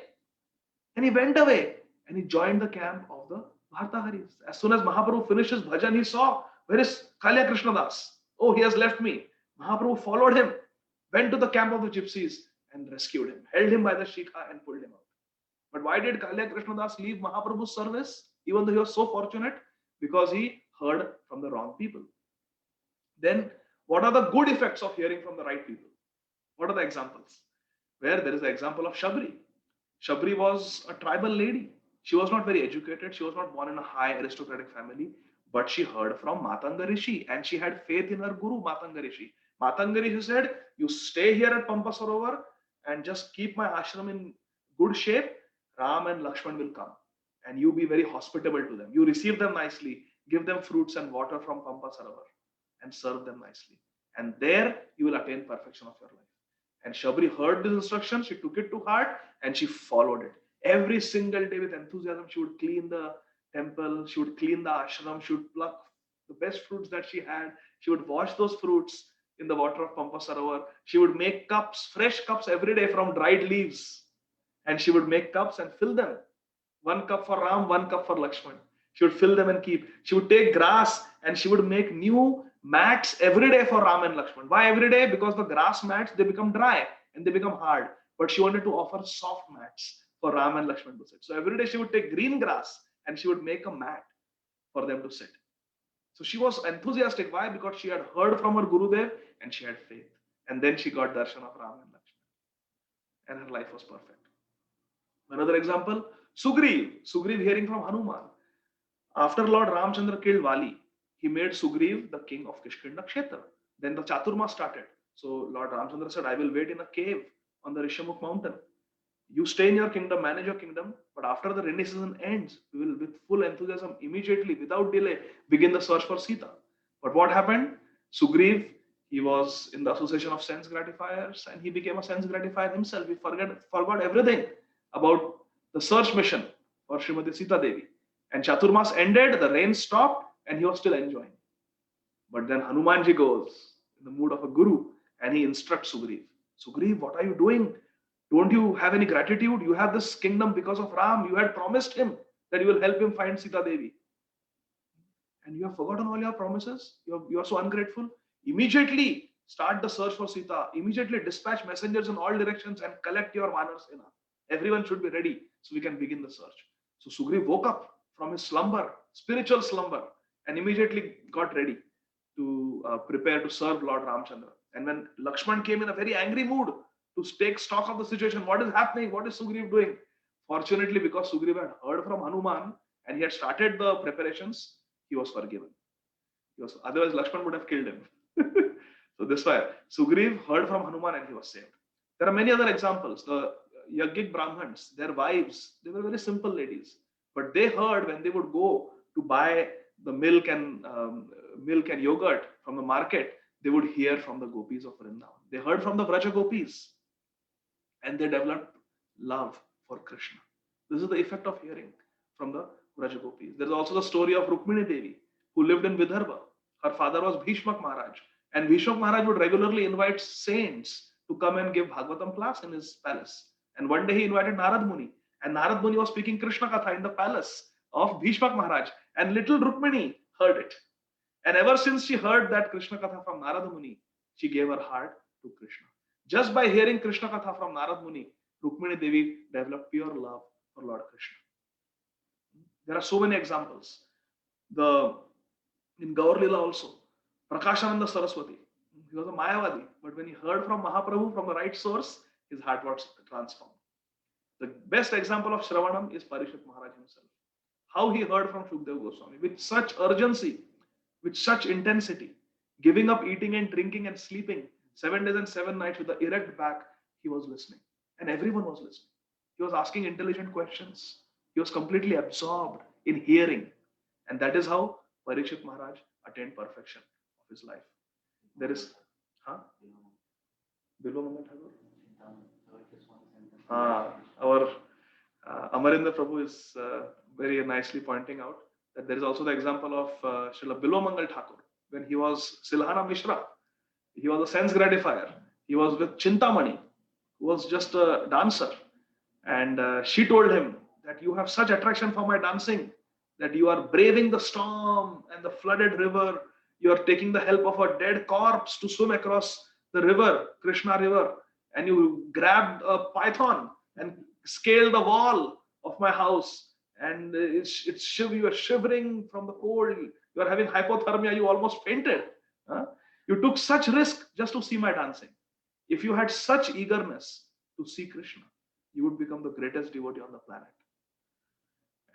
And he went away. And he joined the camp of the Bhartaharis. As soon as Mahaprabhu finished his bhajan, he saw, where is Kalia Krishnadas? Oh, he has left me. Mahaprabhu followed him, went to the camp of the gypsies and rescued him, held him by the shikha and pulled him out. But why did Kalia Krishnadas leave Mahaprabhu's service, even though he was so fortunate? Because he heard from the wrong people. Then, what are the good effects of hearing from the right people? What are the examples? Where there is the example of Shabri. Shabri was a tribal lady. She was not very educated. She was not born in a high aristocratic family, but she heard from Matanga Rishi and she had faith in her guru, Matanga Rishi. Matanga Rishi said, you stay here at Pampa Sarovar and just keep my ashram in good shape. Ram and Lakshman will come and you be very hospitable to them. You receive them nicely, give them fruits and water from Pampa Sarovar and serve them nicely. And there you will attain perfection of your life. And Shabri heard this instruction, she took it to heart and she followed it. Every single day with enthusiasm, she would clean the temple, she would clean the ashram, she would pluck the best fruits that she had, she would wash those fruits in the water of Pampa Sarovar. She would make cups, fresh cups every day from dried leaves. And she would make cups and fill them. 1 cup for Ram, 1 cup for Lakshman. She would fill them and keep. She would take grass and she would make new mats every day for Ram and Lakshman. Why every day? Because the grass mats, they become dry and they become hard. But she wanted to offer soft mats for Ram and Lakshman to sit. So every day she would take green grass and she would make a mat for them to sit. So she was enthusiastic. Why? Because she had heard from her Gurudev and she had faith. And then she got darshan of Ram and Lakshman. And her life was perfect. Another example, Sugriv. Sugriv hearing from Hanuman. After Lord Ramchandra killed Vali, he made Sugriv the king of Kishkinda Kshetra. Then the Chaturma started. So Lord Ramchandra said, I will wait in a cave on the Rishamukh mountain. You stay in your kingdom, manage your kingdom, but after the rainy season ends, we will with full enthusiasm, immediately, without delay, begin the search for Sita. But what happened? Sugriv, he was in the association of sense gratifiers and he became a sense gratifier himself. He forgot everything about the search mission for Srimati Sita Devi. And Chaturmas ended, the rain stopped, and he was still enjoying. But then Hanumanji goes in the mood of a guru and he instructs Sugriv. Sugriv, what are you doing? Don't you have any gratitude? You have this kingdom because of Ram. You had promised him that you will help him find Sita Devi. And you have forgotten all your promises? You are so ungrateful? Immediately start the search for Sita. Immediately dispatch messengers in all directions and collect your Vanar Sena. Everyone should be ready so we can begin the search. So Sugriv woke up from his slumber, spiritual slumber, and immediately got ready to prepare to serve Lord Ramchandra. And when Lakshman came in a very angry mood to take stock of the situation, what is happening? What is Sugriv doing? Fortunately, because Sugriv had heard from Hanuman and he had started the preparations, he was forgiven. Otherwise, Lakshman would have killed him. So this way, Sugriv heard from Hanuman and he was saved. There are many other examples. The Yajnik Brahmans, their wives, they were very simple ladies. But they heard when they would go to buy the milk and yogurt from the market, they would hear from the gopis of Vrindavan. They heard from the Vraja gopis and they developed love for Krishna. This is the effect of hearing from the Vraja gopis. There is also the story of Rukmini Devi who lived in Vidarbha. Her father was Bhishmak Maharaj and Bhishmak Maharaj would regularly invite saints to come and give Bhagavatam class in his palace. And one day he invited Narad Muni. And Narad Muni was speaking Krishna Katha in the palace of Bhishmak Maharaj. And little Rukmini heard it. And ever since she heard that Krishna Katha from Narad Muni, she gave her heart to Krishna. Just by hearing Krishna Katha from Narad Muni, Rukmini Devi developed pure love for Lord Krishna. There are so many examples. In Gaur Lila also, Prakashananda Saraswati, he was a Mayavadi, but when he heard from Mahaprabhu from the right source, his heart was transformed. The best example of Shravanam is Parishit Maharaj himself. How he heard from Shukdev Goswami with such urgency, with such intensity, giving up eating and drinking and sleeping 7 days and 7 nights with the erect back, he was listening. And everyone was listening. He was asking intelligent questions. He was completely absorbed in hearing. And that is how Parikshit Maharaj attained perfection of his life. There is, Bilwa Mangal Thakur? Our Amarendra Prabhu is very nicely pointing out that there is also the example of Srila Bilwa Mangal Thakur. When he was Silhana Mishra, he was a sense gratifier. He was with Chintamani, who was just a dancer. And she told him that you have such attraction for my dancing, that you are braving the storm and the flooded river. You are taking the help of a dead corpse to swim across the river, Krishna river. And you grabbed a python and scaled the wall of my house. And you are shivering from the cold. You are having hypothermia. You almost fainted. You took such risk just to see my dancing. If you had such eagerness to see Krishna, you would become the greatest devotee on the planet.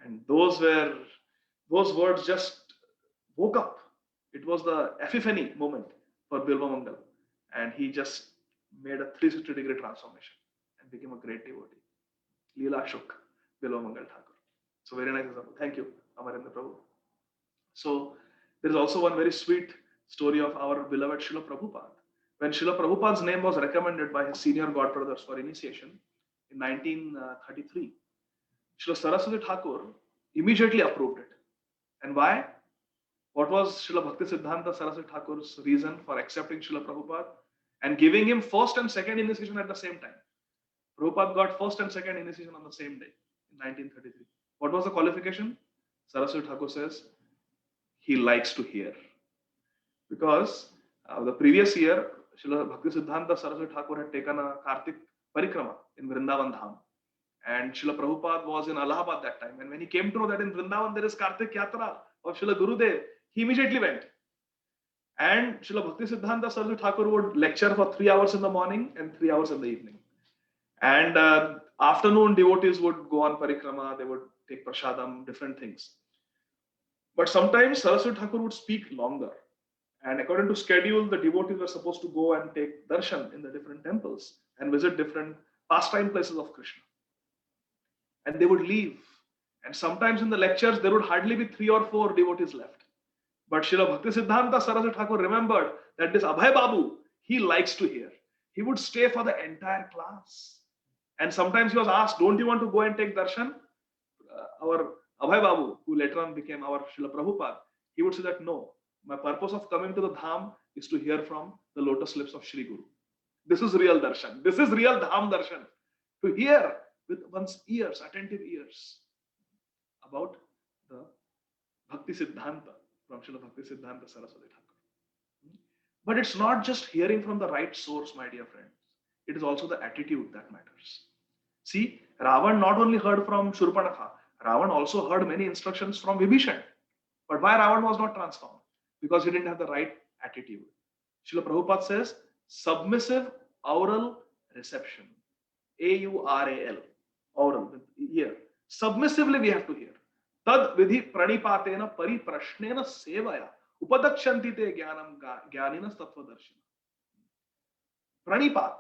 And those words just woke up. It was the epiphany moment for Bilwa Mangal. And he just made a 360-degree transformation and became a great devotee. Leela Shuk, Bilwa Mangal Thakur. So very nice example. Thank you, Amarendra Prabhu. So there is also one very sweet story of our beloved Srila Prabhupada. When Srila Prabhupada's name was recommended by his senior godbrothers for initiation in 1933, Srila Saraswati Thakur immediately approved it. And why? What was Srila Bhaktisiddhanta Saraswati Thakur's reason for accepting Srila Prabhupada and giving him first and second initiation at the same time? Prabhupada got first and second initiation on the same day in 1933. What was the qualification? Saraswati Thakur says, he likes to hear. Because the previous year, Srila Bhaktisiddhanta Saraswati Thakur had taken a Kartik Parikrama in Vrindavan Dham. And Srila Prabhupada was in Allahabad that time. And when he came to know that in Vrindavan there is Kartik Yatra of Srila Gurudev, he immediately went. And Srila Bhaktisiddhanta Saraswati Thakur would lecture for 3 hours in the morning and 3 hours in the evening. And afternoon, devotees would go on Parikrama, they would take prasadam, different things. But sometimes Saraswati Thakur would speak longer. And according to schedule, the devotees were supposed to go and take darshan in the different temples and visit different pastime places of Krishna. And they would leave. And sometimes in the lectures, there would hardly be 3 or 4 devotees left. But Srila Bhaktisiddhanta Saraswati Thakur remembered that this Abhay Babu, he likes to hear. He would stay for the entire class. And sometimes he was asked, don't you want to go and take darshan? Our Abhay Babu, who later on became our Srila Prabhupada, he would say that no, my purpose of coming to the Dham is to hear from the lotus lips of Shri Guru. This is real darshan. This is real Dham darshan. To hear with one's ears, attentive ears, about the Bhakti Siddhanta from Srila Bhakti Siddhanta Saraswati Thakur. But it's not just hearing from the right source, my dear friends. It is also the attitude that matters. See, Ravan not only heard from Shurpanakha, Ravan also heard many instructions from Vibhishan. But why Ravan was not transformed? Because he didn't have the right attitude. Srila Prabhupada says, submissive aural reception. A-U-R-A-L. Aural, with ear. Submissively we have to hear. Tad vidhi pranipatena pariprashnena sevaya. Upadakshanti te jnanina sattvadarshina. Pranipat.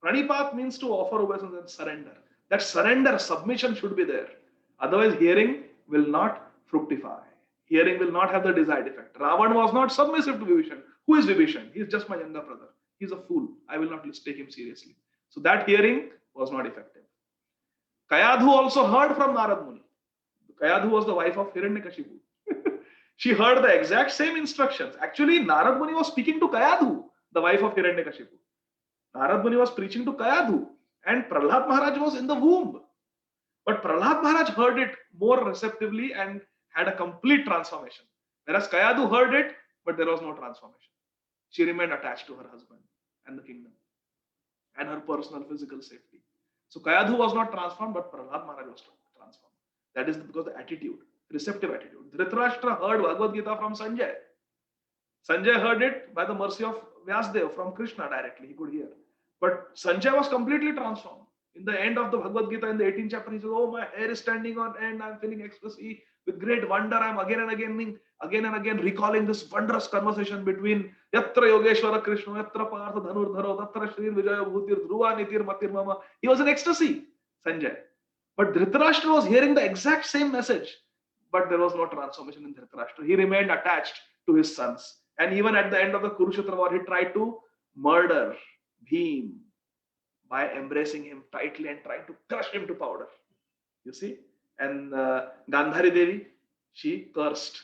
Pranipat means to offer obeisance and surrender. That surrender, submission should be there. Otherwise, hearing will not fructify. Hearing will not have the desired effect. Ravan was not submissive to Vibhishan. Who is Vibhishan? He is just my younger brother. He is a fool. I will not take him seriously. So that hearing was not effective. Kayadhu also heard from Narad Muni. Kayadhu was the wife of Hiranyakashipu. She heard the exact same instructions. Actually, Narad Muni was speaking to Kayadhu, the wife of Hiranyakashipu. Narad Muni was preaching to Kayadhu, and Prahlad Maharaj was in the womb. But Prahlad Maharaj heard it more receptively and had a complete transformation. Whereas Kayadhu heard it but there was no transformation. She remained attached to her husband and the kingdom and her personal physical safety. So Kayadhu was not transformed, but Prahlad Maharaj was transformed. That is because the attitude, receptive attitude. Dhritarashtra heard Bhagavad Gita from Sanjay. Sanjay heard it by the mercy of Vyasdev from Krishna directly, he could hear. But Sanjay was completely transformed. In the end of the Bhagavad Gita, in the 18th chapter, he says, "Oh, my hair is standing on end, I'm feeling ecstasy. With great wonder, I'm again and again recalling this wondrous conversation between Yatra Yogeshwara Krishna, Yatra Partha Dhanurdharo, Tatra Shri Vijaya Bhutir, Dhruva Nitir Matir Mama." He was in ecstasy, Sanjay. But Dhritarashtra was hearing the exact same message, but there was no transformation in Dhritarashtra. He remained attached to his sons. And even at the end of the Kurukshetra war, he tried to murder Bhim by embracing him tightly and trying to crush him to powder. You see? And Gandhari Devi, she cursed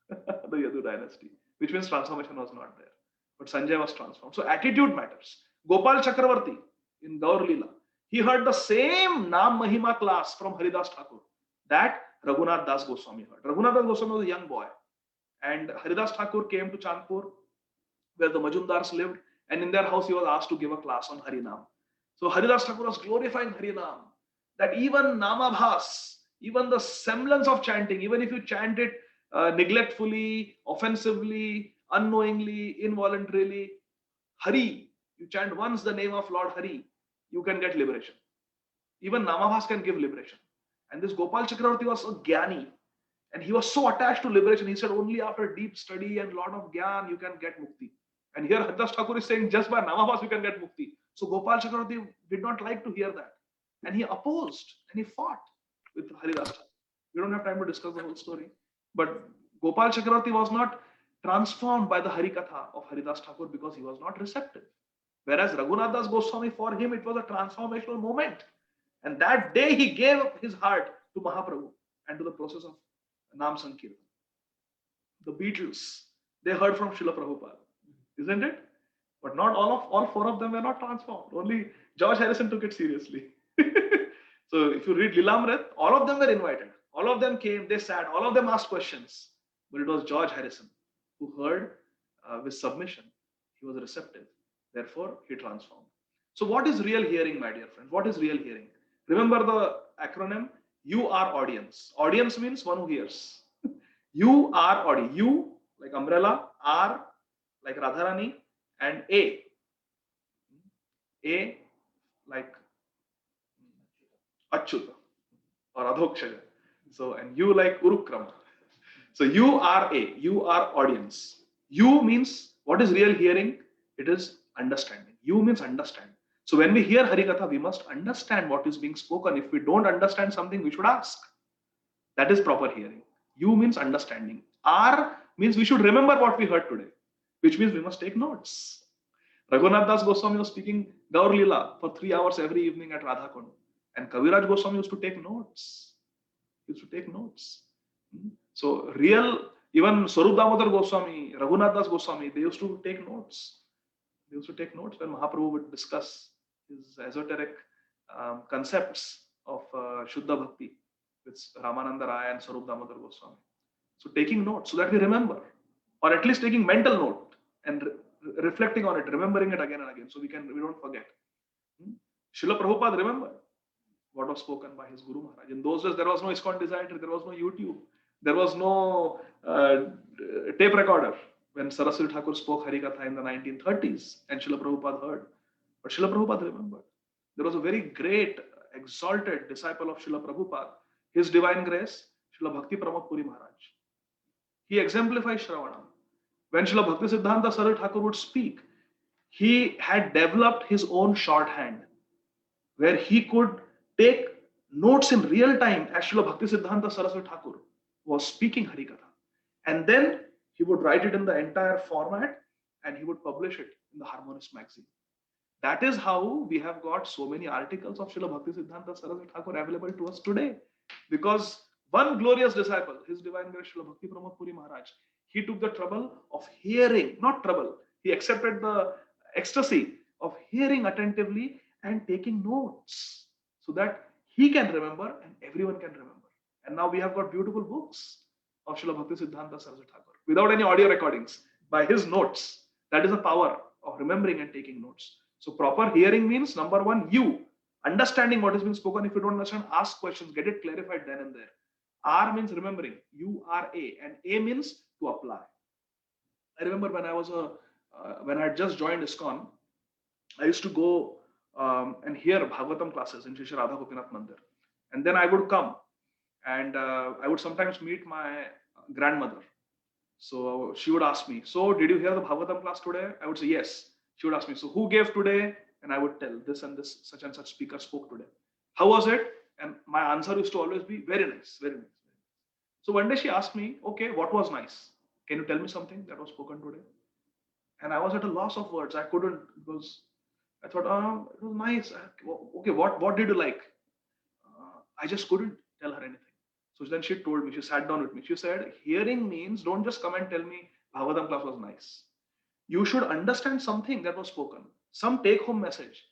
the Yadu dynasty, which means transformation was not there. But Sanjay was transformed. So attitude matters. Gopal Chakravarti in Gaur Leela, he heard the same Nam Mahima class from Haridas Thakur that Raghunath Das Goswami heard. Raghunath Das Goswami was a young boy. And Haridas Thakur came to Chandpur, where the Majumdars lived, and in their house he was asked to give a class on Harinam. So Haridas Thakur was glorifying Harinam, that even Namabhas, even the semblance of chanting, even if you chant it neglectfully, offensively, unknowingly, involuntarily, Hari, you chant once the name of Lord Hari, you can get liberation. Even Namabhas can give liberation. And this Gopal Chakravarti was a Gyani. And he was so attached to liberation. He said only after deep study and lot of Gyan you can get Mukti. And here Haridas Thakur is saying just by Namabhas you can get Mukti. So Gopal Chakravarti did not like to hear that. And he opposed and he fought with Haridas Thakur. We don't have time to discuss the whole story. But Gopal Chakravarti was not transformed by the Harikatha of Haridas Thakur because he was not receptive. Whereas Raghunath Das Goswami, for him, it was a transformational moment. And that day he gave up his heart to Mahaprabhu and to the process of Nam Sankirtan. The Beatles, they heard from Srila Prabhupada, isn't it? But not all four of them were not transformed. Only George Harrison took it seriously. So if you read Lilamrit, all of them were invited. All of them came, they sat, all of them asked questions. But it was George Harrison who heard with submission. He was receptive. Therefore, he transformed. So what is real hearing, my dear friends? What is real hearing? Remember the acronym, you are audience. Audience means one who hears. You are audience. You, like umbrella, are, like Radharani, and A, like Achyuta or Adhokshaja. So, and you like Urukrama. So you are A, you are audience. You means, what is real hearing? It is understanding. You means understand. So when we hear Harikatha, we must understand what is being spoken. If we don't understand something, we should ask. That is proper hearing. You means understanding. R means we should remember what we heard today, which means we must take notes. Raghunath Das Goswami was speaking Gaur Leela for 3 hours every evening at Radhakund. And Kaviraj Goswami used to take notes. He used to take notes. So real, even Swarup Damodar Goswami, Raghunath Das Goswami, they used to take notes. They used to take notes when Mahaprabhu would discuss his esoteric concepts of Shuddha Bhakti with Ramananda Raya and Swarup Damodar Goswami. So taking notes so that we remember, or at least taking mental note and reflecting on it, remembering it again and again, so we don't forget. Srila Prabhupada remembered what was spoken by his Guru Maharaj. In those days, there was no ISKCON Desire, there was no YouTube, there was no tape recorder when Saraswati Thakur spoke Harikatha in the 1930s and Srila Prabhupada heard. But Srila Prabhupada remembered. There was a very great, exalted disciple of Srila Prabhupada, His Divine Grace, Srila Bhakti Pramod Puri Maharaj. He exemplifies Shravanam. When Srila Bhakti Siddhanta Saraswati Thakur would speak, he had developed his own shorthand where he could take notes in real time as Srila Bhakti Siddhanta Saraswati Thakur was speaking Harikatha. And then he would write it in the entire format and he would publish it in the Harmonist magazine. That is how we have got so many articles of Srila Bhakti Siddhanta Saraswati Thakur available to us today. Because one glorious disciple, His Divine Grace Srila Bhakti Pramod Puri Maharaj, he took the trouble of hearing, not trouble, he accepted the ecstasy of hearing attentively and taking notes so that he can remember and everyone can remember. And now we have got beautiful books of Srila Bhakti Siddhanta Saraswati Thakur without any audio recordings by his notes. That is the power of remembering and taking notes. So proper hearing means number one, you understanding what is being spoken. If you don't understand, ask questions, get it clarified then and there. R means remembering, U-R-A, and A means to apply. I remember when when I had just joined ISKCON, I used to go and hear Bhagavatam classes in Shri Radha Gopinath Mandir. And then I would come and I would sometimes meet my grandmother. So she would ask me, so did you hear the Bhagavatam class today? I would say, yes. She would ask me, so who gave today? And I would tell this and this, such and such speaker spoke today. How was it? And my answer used to always be very nice, very nice. So one day she asked me, okay, what was nice? Can you tell me something that was spoken today? And I was at a loss of words. I couldn't, because I thought, oh, it was nice. Okay, what did you like? I just couldn't tell her anything. So then she told me, she sat down with me. She said, hearing means don't just come and tell me Bhagavatam class was nice. You should understand something that was spoken, some take home message.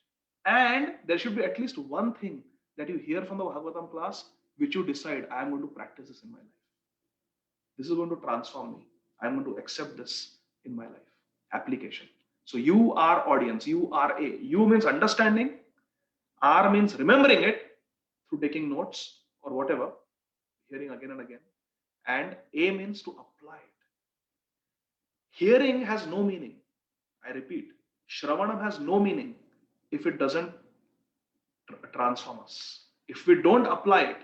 And there should be at least one thing that you hear from the Bhagavatam class, which you decide, I am going to practice this in my life. This is going to transform me. I am going to accept this in my life. Application. So you are audience, you are A. U means understanding. R means remembering it through taking notes or whatever, hearing again and again. And A means to apply it. Hearing has no meaning. I repeat, Shravanam has no meaning if it doesn't transform us. If we don't apply it,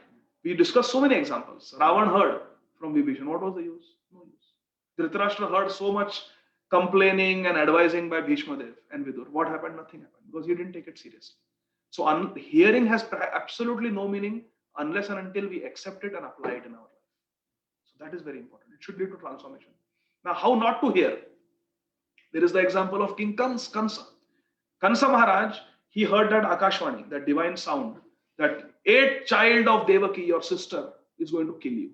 we discussed so many examples. Ravan heard from Vibhishan. What was the use? No use. Dhritarashtra heard so much complaining and advising by Bhishma Dev and Vidur. What happened? Nothing happened because he didn't take it seriously. So hearing has absolutely no meaning unless and until we accept it and apply it in our life. So that is very important. It should lead to transformation. Now, how not to hear? There is the example of King Kansa. Kansa Maharaj, he heard that Akashvani, that divine sound, that 8th child of Devaki, your sister, is going to kill you.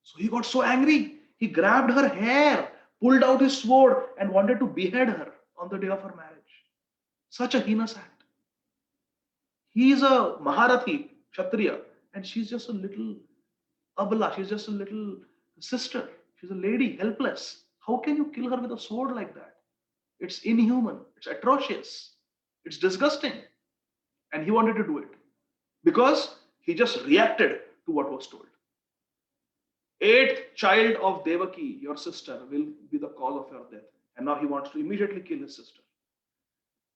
So he got so angry. He grabbed her hair, pulled out his sword, and wanted to behead her on the day of her marriage. Such a heinous act. He is a Maharathi, Kshatriya, and she's just a little abla, she's just a little sister. She's a lady, helpless. How can you kill her with a sword like that? It's inhuman, it's atrocious, it's disgusting. And he wanted to do it because he just reacted to what was told. 8th child of Devaki, your sister, will be the cause of your death. And now he wants to immediately kill his sister.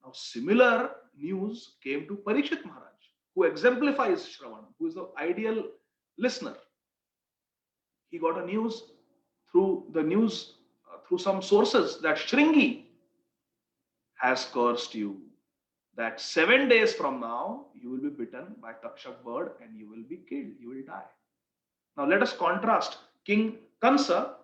Now, similar news came to Parikshit Maharaj, who exemplifies Shravan, who is the ideal listener. He got a news through some sources that Shringi has cursed you, that 7 days from now, you will be bitten by Takshak bird and you will be killed, you will die. Now let us contrast King Kansa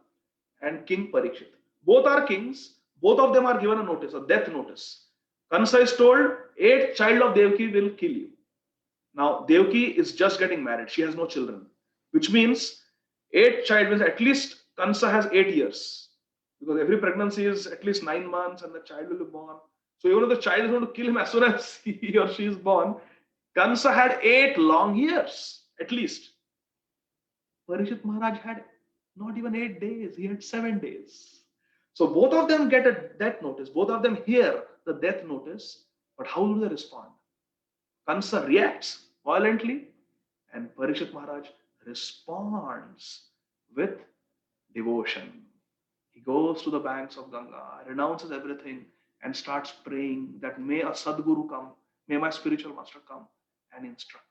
and King Parikshit. Both are kings, both of them are given a notice, a death notice. Kansa is told, 8th child of Devaki will kill you. Now Devaki is just getting married, she has no children, which means 8th child means at least Kansa has 8 years, because every pregnancy is at least 9 months and the child will be born. So even if the child is going to kill him as soon as he or she is born, Kansa had 8 long years at least. Parikshit Maharaj had not even 8 days, he had 7 days. So both of them get a death notice, both of them hear the death notice, but how do they respond? Kansa reacts violently and Parikshit Maharaj responds with devotion. He goes to the banks of Ganga, renounces everything and starts praying that may a Sadguru come, may my spiritual master come and instruct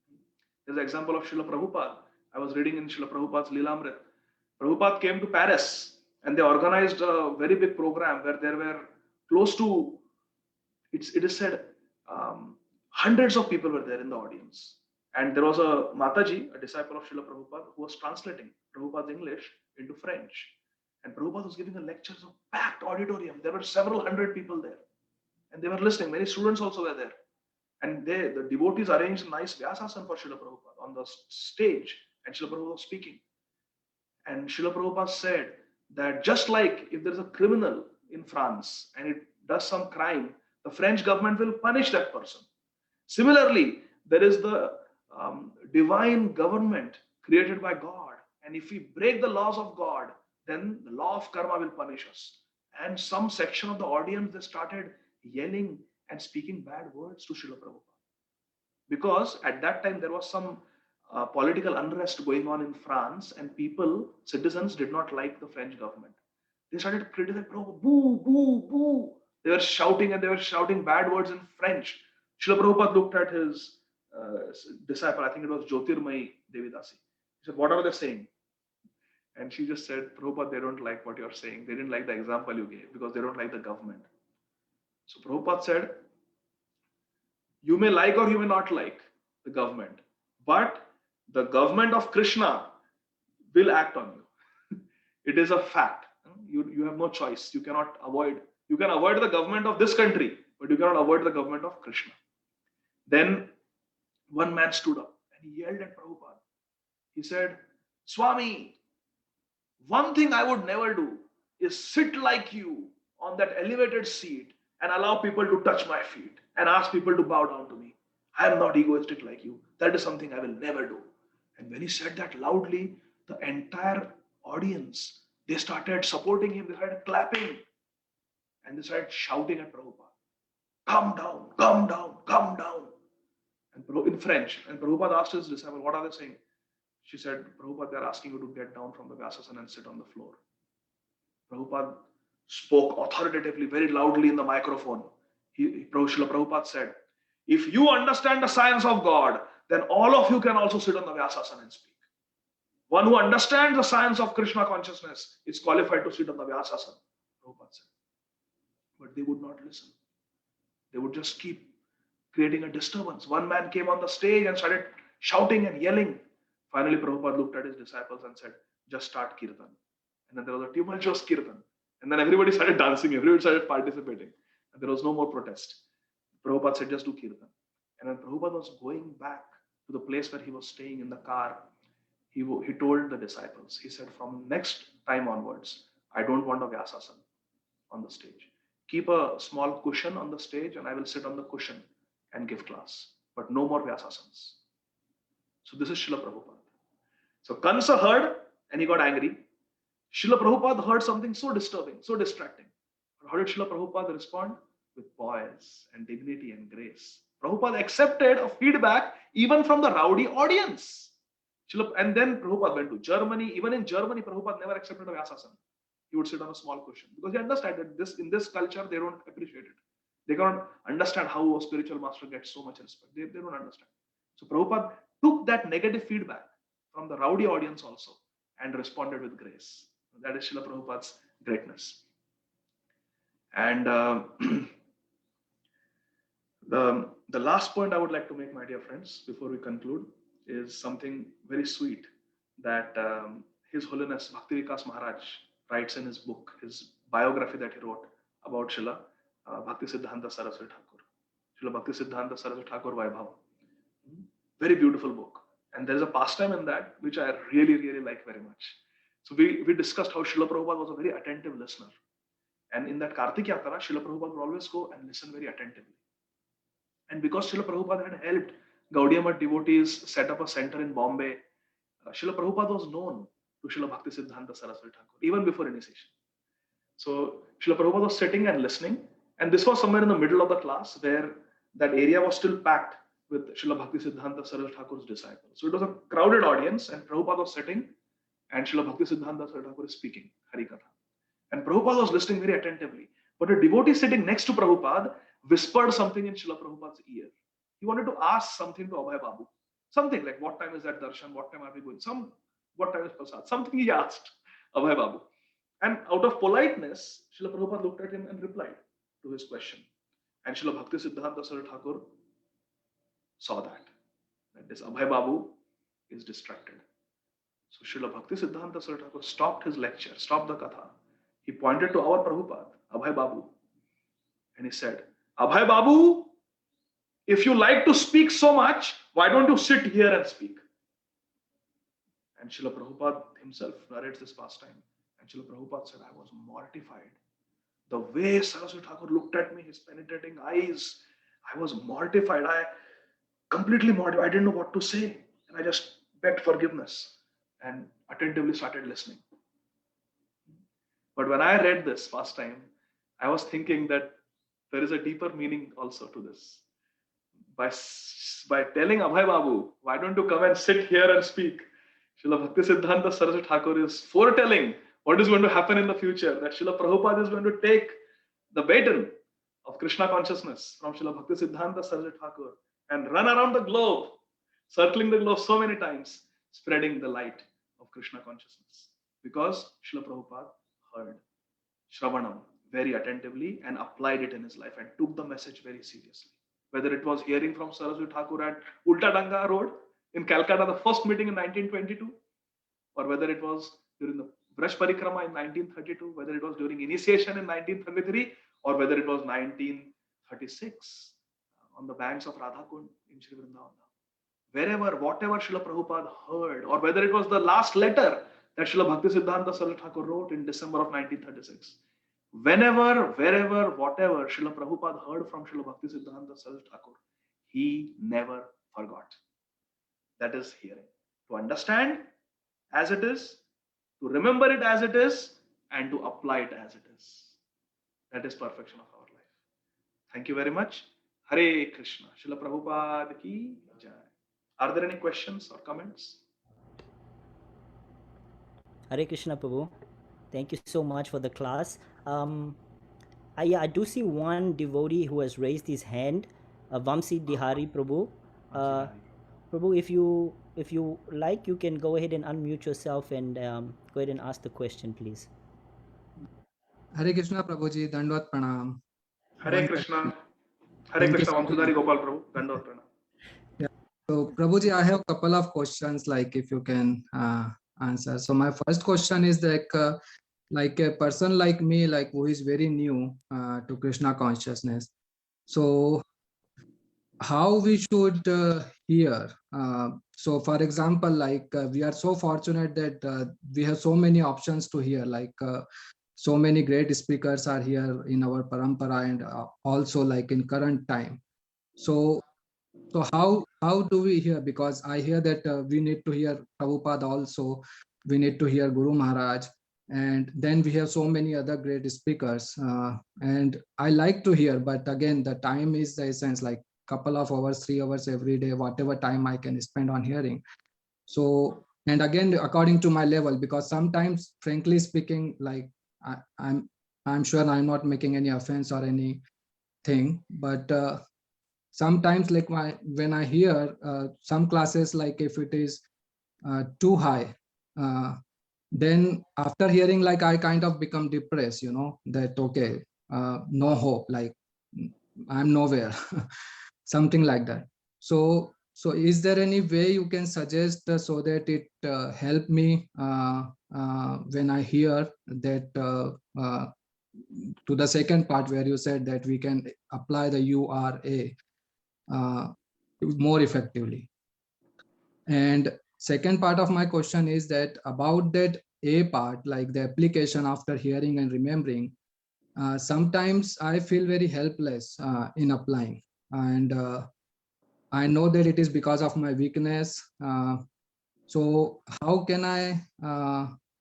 me. There's an example of Srila Prabhupada. I was reading in Srila Prabhupada's Lilamrit. Prabhupada came to Paris and they organized a very big program where there were close to, it is said, hundreds of people were there in the audience. And there was a Mataji, a disciple of Srila Prabhupada, who was translating Prabhupada's English into French. And Prabhupada was giving a lecture, so packed auditorium. There were several hundred people there. And they were listening. Many students also were there. And the devotees arranged a nice Vyasasana for Srila Prabhupada on the stage. And Srila Prabhupada was speaking. And Srila Prabhupada said that just like if there's a criminal in France and it does some crime, the French government will punish that person. Similarly, there is the divine government created by God. And if we break the laws of God, then the law of karma will punish us. And some section of the audience, they started yelling and speaking bad words to Srila Prabhupada. Because at that time there was some political unrest going on in France, and citizens did not like the French government. They started criticizing Prabhupada, boo, boo, boo. They were shouting, and they were shouting bad words in French. Srila Prabhupada looked at his disciple, I think it was Jyotirmai Devidasi. He said, what are they saying? And she just said, Prabhupada, they don't like what you're saying. They didn't like the example you gave because they don't like the government. So Prabhupada said, you may like or you may not like the government, but the government of Krishna will act on you. It is a fact. You have no choice. You can avoid the government of this country, but you cannot avoid the government of Krishna. Then one man stood up and he yelled at Prabhupada. He said, Swami, one thing I would never do is sit like you on that elevated seat and allow people to touch my feet and ask people to bow down to me. I am not egoistic like you. That is something I will never do. And when he said that loudly, the entire audience, they started supporting him, they started clapping, and they started shouting at Prabhupada, come down, come down, come down. And in French. And Prabhupada asked his disciple, what are they saying? She said, Prabhupada, they're asking you to get down from the Vyasasana and sit on the floor. Prabhupada spoke authoritatively, very loudly in the microphone. Srila Prabhupada said, if you understand the science of God, then all of you can also sit on the Vyasasana and speak. One who understands the science of Krishna consciousness is qualified to sit on the Vyasasana, Prabhupada said. But they would not listen. They would just keep creating a disturbance. One man came on the stage and started shouting and yelling. Finally, Prabhupada looked at his disciples and said, just start Kirtan. And then there was a tumultuous Kirtan. And then everybody started dancing, everybody started participating. And there was no more protest. Prabhupada said, just do Kirtan. And when Prabhupada was going back to the place where he was staying in the car, he told the disciples, he said, from next time onwards, I don't want a Vyasasana on the stage. Keep a small cushion on the stage and I will sit on the cushion and give class. But no more Vyasasanas. So this is Srila Prabhupada. So Kansa heard and he got angry. Srila Prabhupada heard something so disturbing, so distracting. But how did Srila Prabhupada respond? With poise and dignity and grace. Prabhupada accepted a feedback even from the rowdy audience. And then Prabhupada went to Germany. Even in Germany, Prabhupada never accepted a Vyasasana. He would sit on a small cushion because he understood that in this culture, they don't appreciate it. They can't understand how a spiritual master gets so much respect. They don't understand. So Prabhupada took that negative feedback from the rowdy audience also and responded with grace. That is Srila Prabhupada's greatness. And the last point I would like to make, my dear friends, before we conclude, is something very sweet that His Holiness Bhakti Vikas Maharaj writes in his book, his biography that he wrote about Srila Bhaktisiddhanta Saraswati Thakur. Srila Bhaktisiddhanta Saraswati Thakur Vaibhav. Very beautiful book. And there's a pastime in that which I really, really like very much. So we discussed how Srila Prabhupada was a very attentive listener. And in that Kartik Yatra, Srila Prabhupada would always go and listen very attentively. And because Srila Prabhupada had helped Gaudiya Math devotees set up a center in Bombay, Srila Prabhupada was known to Srila Bhaktisiddhanta Saraswati Thakur, even before initiation. So Srila Prabhupada was sitting and listening. And this was somewhere in the middle of the class where that area was still packed with Srila Bhaktisiddhanta Saraswati Thakur's disciples. So it was a crowded audience and Prabhupada was sitting and Srila Bhaktisiddhanta Saraswati Thakur is speaking Harikatha. And Prabhupada was listening very attentively. But a devotee sitting next to Prabhupada whispered something in Srila Prabhupada's ear. He wanted to ask something to Abhay Babu. Something like, what time is that darshan? What time are we going? What time is prasad? Something he asked Abhay Babu. And out of politeness, Srila Prabhupada looked at him and replied to his question. And Srila Bhaktisiddhanta Saraswati Thakur saw that this Abhay Babu is distracted. So Srila Bhaktisiddhanta Saraswati Thakur stopped his lecture, stopped the katha. He pointed to our Prabhupada, Abhay Babu, and he said, Abhay Babu, if you like to speak so much, why don't you sit here and speak? And Srila Prabhupada himself narrates this pastime. And Srila Prabhupada said, I was mortified. The way Saraswati Thakur looked at me, his penetrating eyes, I was mortified. Completely mortified. I didn't know what to say. And I just begged forgiveness. and attentively started listening. But when I read this first time, I was thinking that there is a deeper meaning also to this. By telling Abhay Babu, why don't you come and sit here and speak? Srila Bhaktisiddhanta Saraswati Thakur is foretelling what is going to happen in the future, that Srila Prabhupada is going to take the baton of Krishna consciousness from Srila Bhaktisiddhanta Saraswati Thakur and run around the globe, circling the globe so many times, spreading the light of Krishna consciousness. Because Srila Prabhupada heard Shravanam very attentively and applied it in his life and took the message very seriously. Whether it was hearing from Saraswati Thakur at Ulta Danga Road in Calcutta, the first meeting in 1922, or whether it was during the Vrash Parikrama in 1932, whether it was during initiation in 1933, or whether it was 1936 on the banks of Radhakund in Sri Vrindavan. Wherever, whatever Srila Prabhupada heard, or whether it was the last letter that Srila Bhaktisiddhanta Saraswati Thakur wrote in December of 1936. Whenever, wherever, whatever Srila Prabhupada heard from Srila Bhaktisiddhanta Saraswati Thakur, he never forgot. That is hearing. To understand as it is, to remember it as it is, and to apply it as it is. That is perfection of our life. Thank you very much. Hare Krishna. Srila Prabhupada ki jai. Are there any questions or comments? Hare Krishna Prabhu. Thank you so much for the class. I do see one devotee who has raised his hand, Vamsi Dihari Prabhu. Prabhu, if you like, you can go ahead and unmute yourself and go ahead and ask the question, please. Hare Krishna Prabhuji, Dandvat Pranam. Hare Krishna. Hare Krishna, Vamsidhari Gopal Prabhu. Dandvat Pranam. Yeah. So Prabhuji, I have a couple of questions, like if you can answer. So my first question is like a person like me, like who is very new to Krishna consciousness. So how we should hear? So for example, like we are so fortunate that we have so many options to hear, like so many great speakers are here in our parampara and also like in current time. So how do we hear? Because I hear that we need to hear Prabhupada also, we need to hear Guru Maharaj, and then we have so many other great speakers. And I like to hear, but again, the time is the essence, like couple of hours, 3 hours every day, whatever time I can spend on hearing. So, and again, according to my level, because sometimes, frankly speaking, like I'm sure I'm not making any offense or anything, but sometimes like when I hear some classes, like if it is too high, then after hearing, like I kind of become depressed, you know, that okay, no hope, like I'm nowhere, something like that. So is there any way you can suggest so that it help me when I hear that to the second part where you said that we can apply the URA more effectively? And second part of my question is that about that A part, like the application after hearing and remembering, sometimes I feel very helpless in applying, and I know that it is because of my weakness. So how can I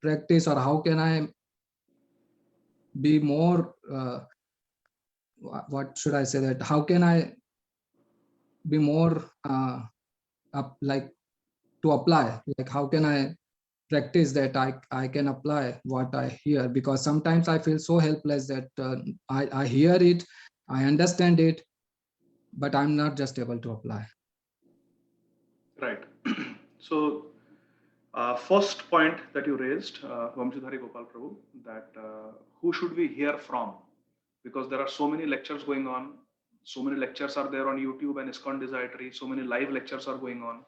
practice, or how can I be more, what should I say, that how can I be more like to apply, like how can I practice that I can apply what I hear? Because sometimes I feel so helpless that I hear it, I understand it, but I'm not just able to apply. Right. So, first point that you raised, Vamsidhari Gopal Prabhu, that who should we hear from? Because there are so many lectures going on. So many lectures are there on YouTube and ISKCON Desiratory. So many live lectures are going on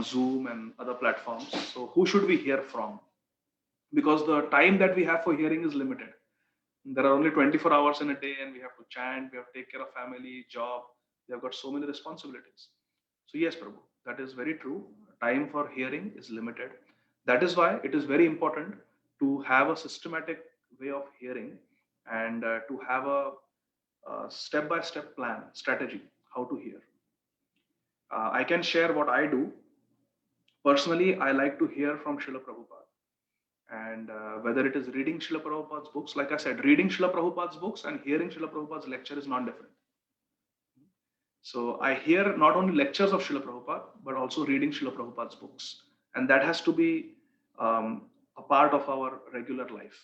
Zoom and other platforms. So who should we hear from? Because the time that we have for hearing is limited. There are only 24 hours in a day, and we have to chant, we have to take care of family, job. We have got so many responsibilities. So yes, Prabhu, that is very true. Time for hearing is limited. That is why it is very important to have a systematic way of hearing, and to have a step-by-step plan, strategy, how to hear. I can share what I do. Personally, I like to hear from Srila Prabhupada. And whether it is reading Srila Prabhupada's books, like I said, reading Srila Prabhupada's books and hearing Srila Prabhupada's lecture is not different. So I hear not only lectures of Srila Prabhupada, but also reading Srila Prabhupada's books. And that has to be a part of our regular life.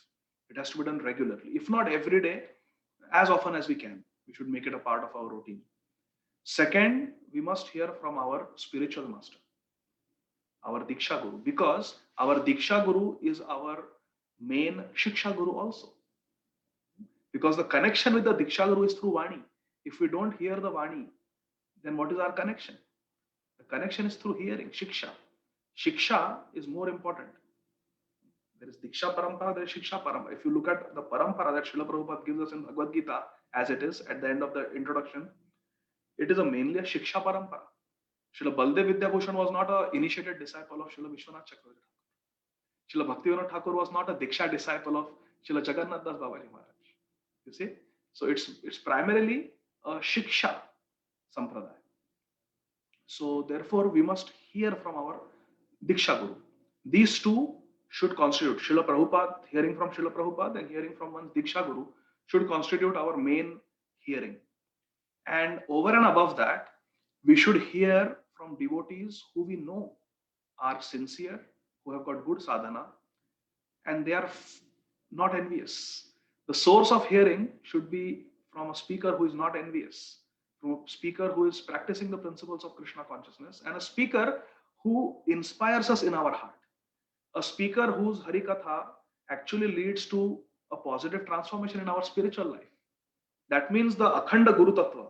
It has to be done regularly. If not every day, as often as we can, we should make it a part of our routine. Second, we must hear from our spiritual master, our Diksha Guru, because our Diksha Guru is our main Shiksha Guru also. Because the connection with the Diksha Guru is through Vani. If we don't hear the Vani, then what is our connection? The connection is through hearing, Shiksha. Shiksha is more important. There is Diksha Parampara, there is Shiksha Parampara. If you look at the Parampara that Srila Prabhupada gives us in Bhagavad Gita, as it is at the end of the introduction, it is mainly a Shiksha Parampara. Srila Baldev Vidyabhushan was not an initiated disciple of Srila Vishwanath Chakravarti. Srila Bhaktivinoda Thakur was not a Diksha disciple of Srila Jagannath Das Babaji Maharaj. You see? So it's primarily a Shiksha Sampradaya. So therefore, we must hear from our Diksha Guru. These two should constitute, Srila Prabhupada, hearing from Srila Prabhupada and hearing from one's Diksha Guru should constitute our main hearing. And over and above that, we should hear from devotees who we know are sincere, who have got good sadhana, and they are not envious. The source of hearing should be from a speaker who is not envious, from a speaker who is practicing the principles of Krishna consciousness, and a speaker who inspires us in our heart. A speaker whose Harikatha actually leads to a positive transformation in our spiritual life. That means the Akhanda Guru Tattva,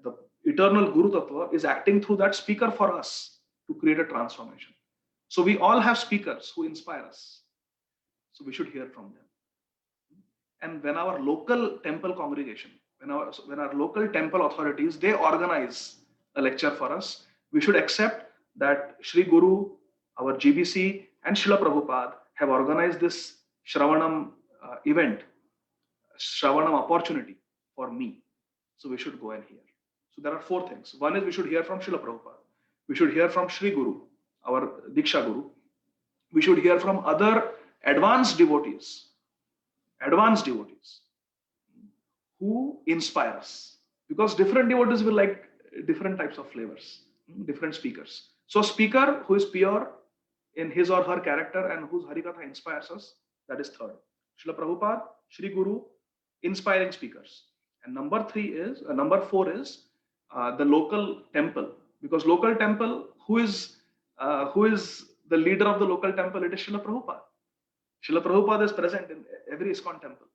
the eternal Guru Tattva is acting through that speaker for us to create a transformation. So we all have speakers who inspire us. So we should hear from them. And when our local temple congregation, when our local temple authorities, they organize a lecture for us, we should accept that Shri Guru, our GBC and Srila Prabhupada have organized this Shravanam event, Shravanam opportunity for me. So we should go and hear. So there are four things. One is we should hear from Srila Prabhupada. We should hear from Shri Guru, our Diksha Guru. We should hear from other advanced devotees who inspire us. Because different devotees will like different types of flavors, different speakers. So a speaker who is pure in his or her character and whose Harikatha inspires us, that is third. Srila Prabhupada, Shri Guru, inspiring speakers. And number four is the local temple. Because local temple, who is the leader of the local temple? It is Srila Prabhupada. Srila Prabhupada is present in every ISKCON temple.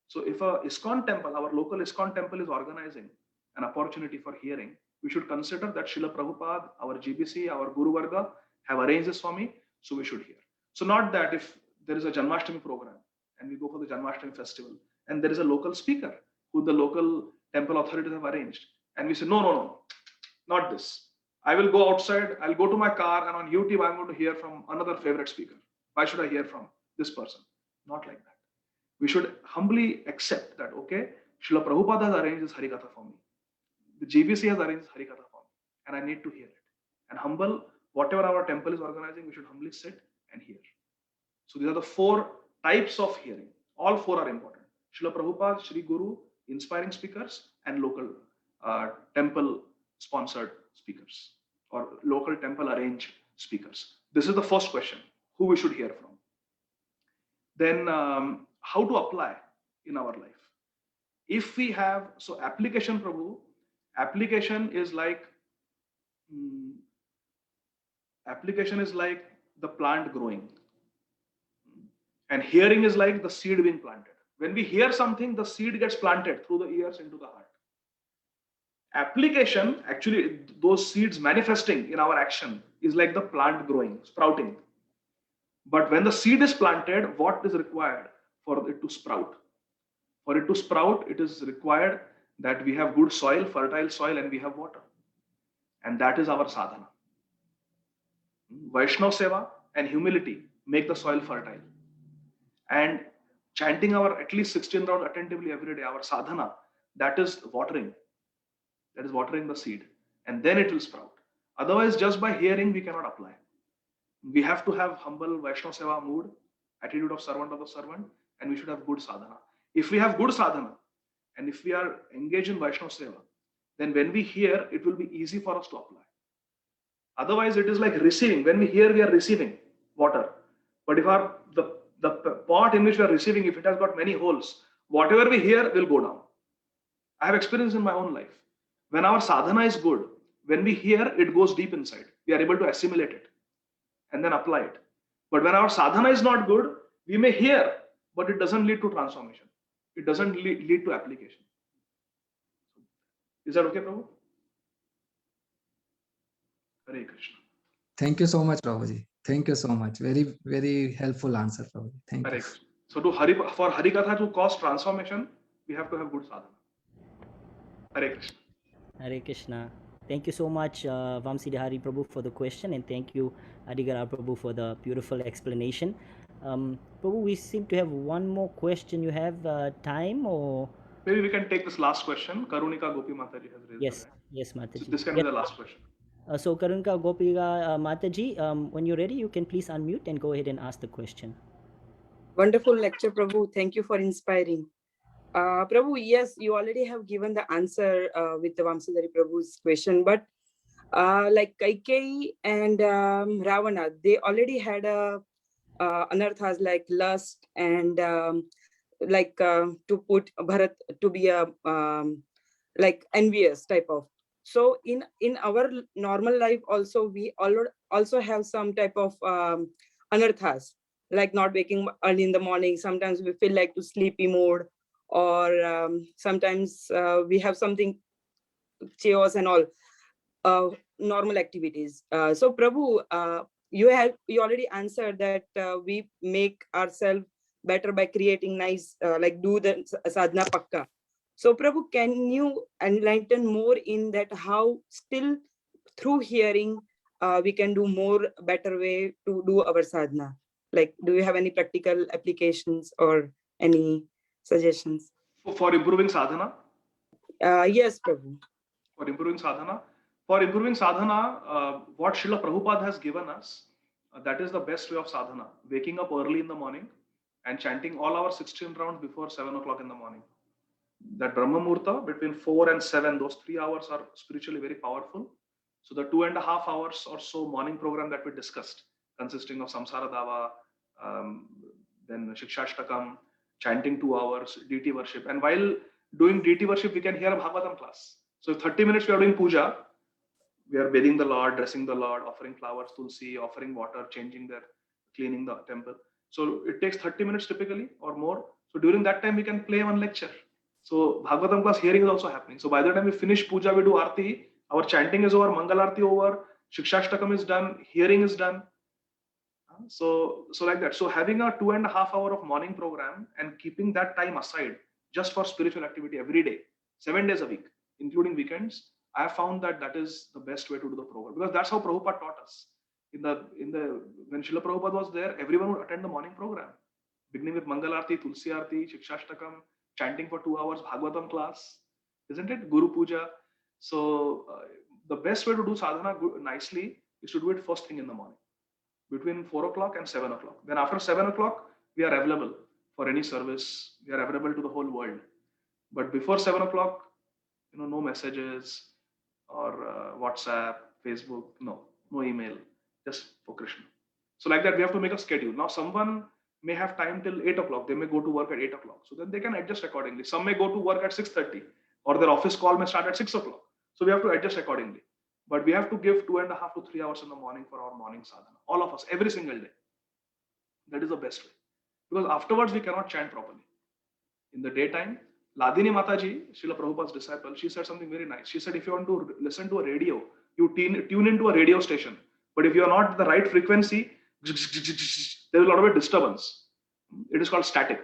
So if a ISKCON temple, our local ISKCON temple is organizing an opportunity for hearing, we should consider that Srila Prabhupada, our GBC, our Guru Varga have arranged this for me, so we should hear. So not that if there is a Janmashtami program and we go for the Janmashtami festival and there is a local speaker who the local temple authorities have arranged and we say, no, not this. I will go outside, I'll go to my car and on YouTube I'm going to hear from another favorite speaker. Why should I hear from this person? Not like that. We should humbly accept that, okay, Srila Prabhupada has arranged this Harikatha for me. The GBC has arranged this Harikatha for me and I need to hear it. And humble, whatever our temple is organizing, we should humbly sit and hear. So these are the four types of hearing. All four are important. Srila Prabhupada, Shri Guru, inspiring speakers, and local temple sponsored speakers or local temple arranged speakers. This is the first question, who we should hear from. Then how to apply in our life. If we have, so application, Prabhu, application is like the plant growing. And hearing is like the seed being planted. When we hear something, the seed gets planted through the ears into the heart. Application, actually, those seeds manifesting in our action is like the plant growing, sprouting. But when the seed is planted, what is required for it to sprout? For it to sprout, it is required that we have good soil, fertile soil, and we have water. And that is our sadhana. Vaishnav Seva and humility make the soil fertile. And chanting our at least 16 rounds attentively every day, our sadhana, that is watering. That is watering the seed. And then it will sprout. Otherwise, just by hearing, we cannot apply. We have to have humble Vaishnava Seva mood, attitude of servant of the servant, and we should have good sadhana. If we have good sadhana, and if we are engaged in Vaishnava Seva, then when we hear, it will be easy for us to apply. Otherwise, it is like receiving. When we hear, we are receiving water. But if the pot in which we are receiving, if it has got many holes, whatever we hear will go down. I have experienced in my own life. When our sadhana is good, when we hear, it goes deep inside. We are able to assimilate it and then apply it. But when our sadhana is not good, we may hear, but it doesn't lead to transformation. It doesn't lead to application. Is that okay, Prabhu? Hare Krishna. Thank you so much, Prabhuji. Thank you so much. Very, very helpful answer, Prabhuji. Thank Hare you. Krishna. So for Harikatha to cause transformation, we have to have good sadhana. Hare Krishna. Hare Krishna. Thank you so much, Vamsidhari Prabhu, for the question, and thank you, Adigara Prabhu, for the beautiful explanation. Prabhu, we seem to have one more question. You have time, or? Maybe we can take this last question. Karunika Gopi Mataji has raised Yes, her hand. yes, So Mataji. this can be the last question. So Karunika Gopiga Mataji, when you're ready, you can please unmute and go ahead and ask the question. Wonderful lecture, Prabhu. Thank you for inspiring. Prabhu, yes, you already have given the answer with the Vamsidhari Prabhu's question, but like Kaikeyi and Ravana, they already had anarthas like lust and to put Bharat to be a like envious type of. So in our normal life also, we also have some type of anarthas, like not waking early in the morning. Sometimes we feel like to sleepy mode, or sometimes we have something chaos and all normal activities. So Prabhu, you already answered that we make ourselves better by creating nice like do the sadhana pakka. So Prabhu, can you enlighten more in that, how still through hearing we can do more better way to do our sadhana? Like, do you have any practical applications or any suggestions? For improving sadhana? Yes, Prabhu. For improving sadhana? For improving sadhana, what Srila Prabhupada has given us, that is the best way of sadhana. Waking up early in the morning and chanting all our 16 rounds before 7 o'clock in the morning. That Brahma Murta, between 4 and 7, those 3 hours are spiritually very powerful. So the 2.5 hours or so morning program that we discussed, consisting of Samsara Dava, then Shikshashtakam, chanting 2 hours, deity worship. And while doing deity worship, we can hear a Bhagavatam class. So 30 minutes we are doing puja, we are bathing the Lord, dressing the Lord, offering flowers, tulsi, offering water, cleaning the temple. So it takes 30 minutes typically or more. So during that time, we can play one lecture. So Bhagavatam class hearing is also happening. So by the time we finish puja, we do arti, our chanting is over, Mangal Arti over, Shikshashtakam is done, hearing is done. So like that. So having a 2.5 hour of morning program and keeping that time aside just for spiritual activity every day, 7 days a week, including weekends, I have found that is the best way to do the program, because that's how Prabhupada taught us. When Srila Prabhupada was there, everyone would attend the morning program, beginning with Mangal Arti, Tulsi Arti, Shikshashtakam, chanting for 2 hours, Bhagavatam class, isn't it? Guru Puja. So the best way to do sadhana nicely is to do it first thing in the morning, between 4 o'clock and 7 o'clock. Then after 7 o'clock, we are available for any service. We are available to the whole world. But before 7 o'clock, no messages or WhatsApp, Facebook, no email, just for Krishna. So like that, we have to make a schedule. Now, someone may have time till 8 o'clock. They may go to work at 8 o'clock. So then they can adjust accordingly. Some may go to work at 6:30, or their office call may start at 6 o'clock. So we have to adjust accordingly. But we have to give 2.5 to 3 hours in the morning for our morning sadhana. All of us, every single day. That is the best way. Because afterwards, we cannot chant properly. In the daytime, Ladini Mataji, Srila Prabhupada's disciple, she said something very nice. She said, if you want to listen to a radio, you tune into a radio station. But if you are not at the right frequency, there is a lot of disturbance. It is called static.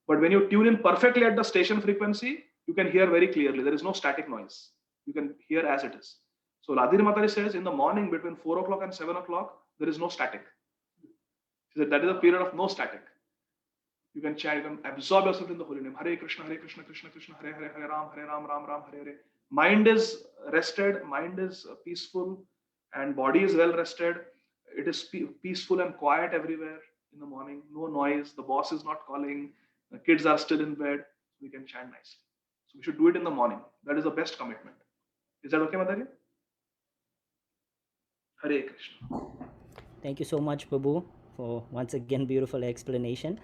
But when you tune in perfectly at the station frequency, you can hear very clearly. There is no static noise. You can hear as it is. So Ladini Mataji says, in the morning between 4 o'clock and 7 o'clock, there is no static. She said that is a period of no static. You can chant, you can absorb yourself in the holy name. Hare Krishna, Krishna Krishna, Hare Hare, Hare Ram, Ram Ram, Hare Hare. Mind is rested, mind is peaceful, and body is well rested, it is peaceful and quiet everywhere in the morning, no noise, the boss is not calling, the kids are still in bed, we can chant nicely. So we should do it in the morning. That is the best commitment. Is that okay, Mataji? Hare Krishna. Thank you so much, Prabhu, for once again beautiful explanation.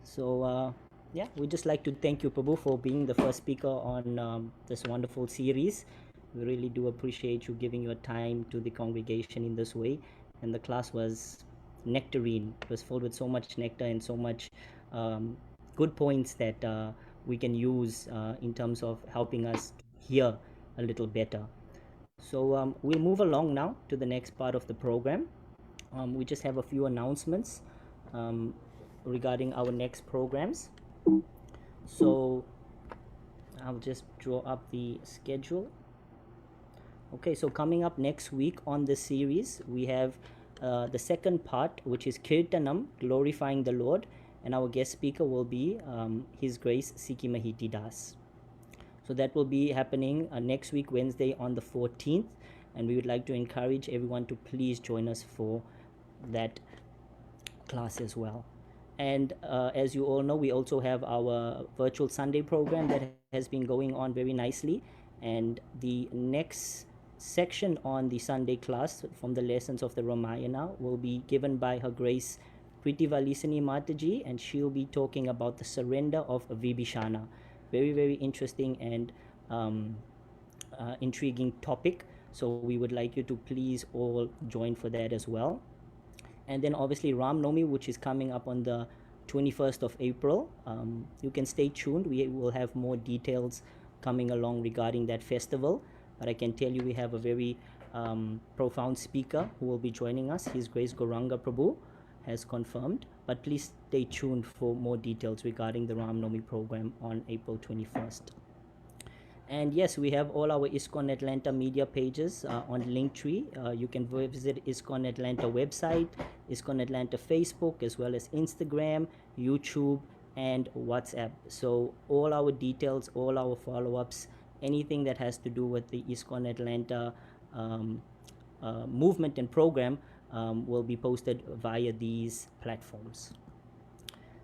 So yeah, we just like to thank you, Prabhu, for being the first speaker on this wonderful series. We really do appreciate you giving your time to the congregation in this way. And the class was nectarine. It was filled with so much nectar and so much good points that we can use in terms of helping us hear a little better. So we'll move along now to the next part of the program. We just have a few announcements regarding our next programs. So I'll just draw up the schedule. Okay, so coming up next week on this series, we have the second part, which is Kirtanam, glorifying the Lord, and our guest speaker will be His Grace Sikhi Mahiti Das. So that will be happening next week, Wednesday on the 14th, and we would like to encourage everyone to please join us for that class as well. And as you all know, we also have our virtual Sunday program that has been going on very nicely, and the next section on the Sunday class from the lessons of the Ramayana will be given by Her Grace Priti Valisani Mataji, and she'll be talking about the surrender of Vibhishana. Very, very interesting and intriguing topic. So we would like you to please all join for that as well. And then obviously Ram Navami, which is coming up on the 21st of April. You can stay tuned. We will have more details coming along regarding that festival. But I can tell you we have a very profound speaker who will be joining us. His Grace Gauranga Prabhu has confirmed. But please stay tuned for more details regarding the Ram Navami program on April 21st. And yes, we have all our ISKCON Atlanta media pages on Linktree. You can visit ISKCON Atlanta website, ISKCON Atlanta Facebook, as well as Instagram, YouTube, and WhatsApp. So all our details, all our follow-ups, anything that has to do with the ISKCON Atlanta movement and program will be posted via these platforms.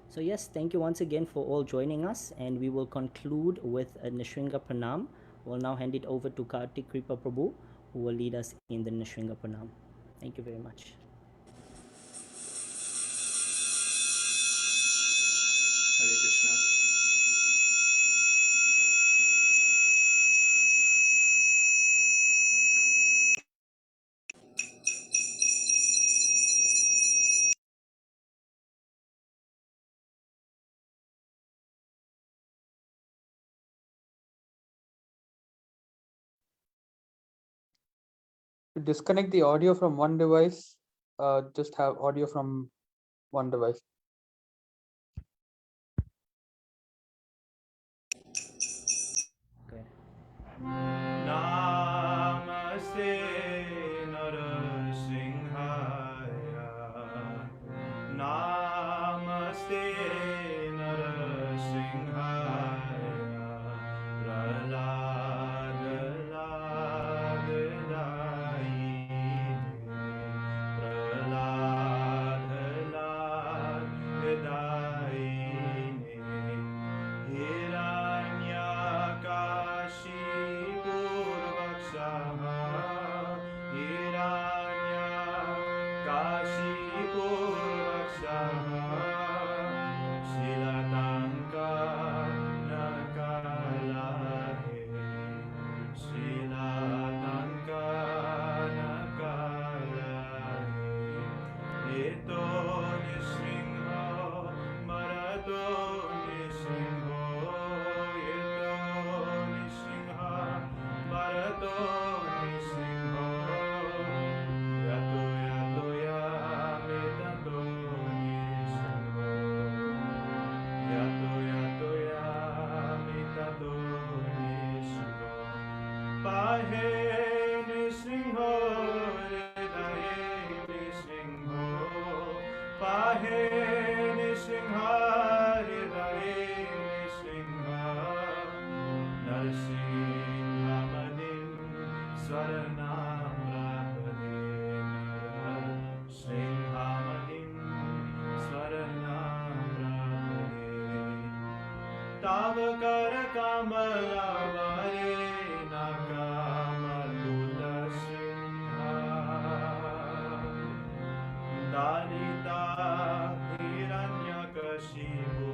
So yes, thank you once again for all joining us, and we will conclude with a Nishringa Pranam. We'll now hand it over to Kartik Kripa Prabhu, who will lead us in the Nishringa Pranam. Thank you very much. Hare Krishna. To disconnect the audio from one device, just have audio from one device. Okay. Namaste Narasimhaya. Namaste Narasimhaya. Prahlada Ladadaine. Prahlada Ladadaine. Hiranyakashi Purvakshaha Tav kar kamala vare nakamaluta singha Dalita hiranyakashipu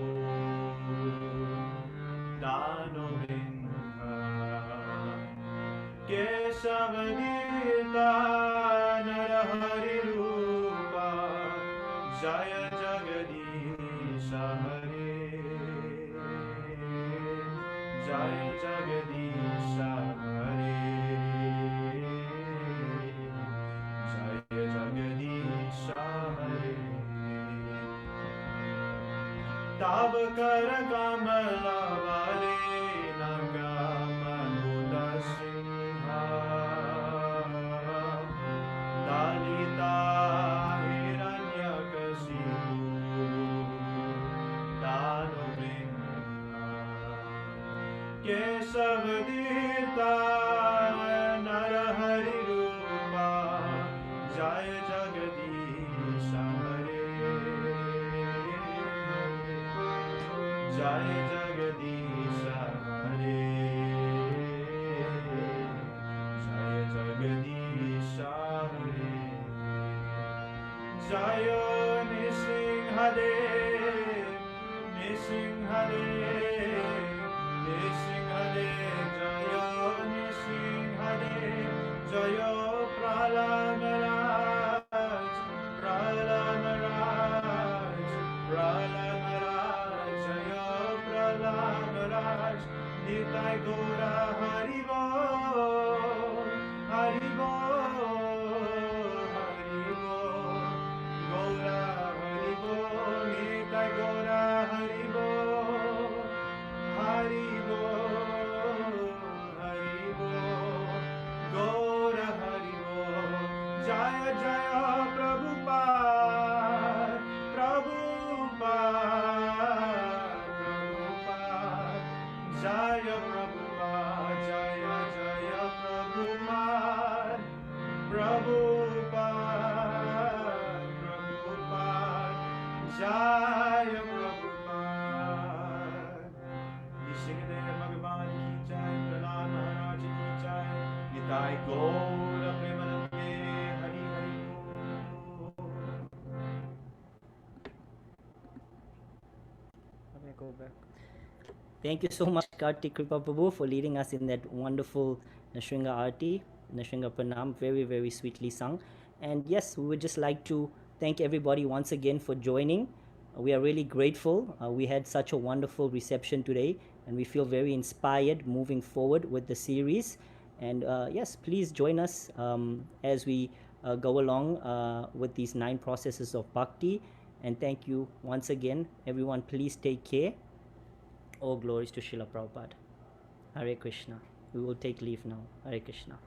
Danovindha Kesavadita Narahari Rupa Jaya Jagadisha Hare Jaya Jagadisha Hare Jaya Jagadisha Hare Tav kar kamala vare nakamaluta singha Dalita hiranyakashipu Danovindha Kesavadita Narahari Rupa Jaya Jagadisha Hare Jaya Jagadisha Hare Jaya Jagadisha Hare Jaya Nisinghadev Nisinghadev Nisinghadev Jaya Nisinghadev Jaya Prahlad Maharaj Prahlad Maharaj Prahlad Maharaj Jaya Prahlad Maharaj Nitai Gaura Hari Bol Hari Bol Hari Bol Gaura Hari Bol Nitai Gaura Hari Bol Hari Bol Hari Bol Gaura Hari Bol Jaya Jaya Prabhupada Prabhupada Prabhupada Jaya Prabhupada Jaya Jaya Prabhupada Prabhupada Prabhupada Jaya Prabhupada Nishingadev Bhagavan ki jai Prahlad Maharaj ki jai Nitai Gaura Premanande Hari Hari Bol. Let me go back. Thank you so much, Kartik Kripa Prabhu, for leading us in that wonderful Nrsimha Arti, Nrsimha Pranam, very, very sweetly sung. And yes, we would just like to thank everybody once again for joining. We are really grateful. We had such a wonderful reception today, and we feel very inspired moving forward with the series. And yes, please join us as we go along with these 9 processes of bhakti. And thank you once again. Everyone, please take care. All glories to Srila Prabhupada. Hare Krishna. We will take leave now. Hare Krishna.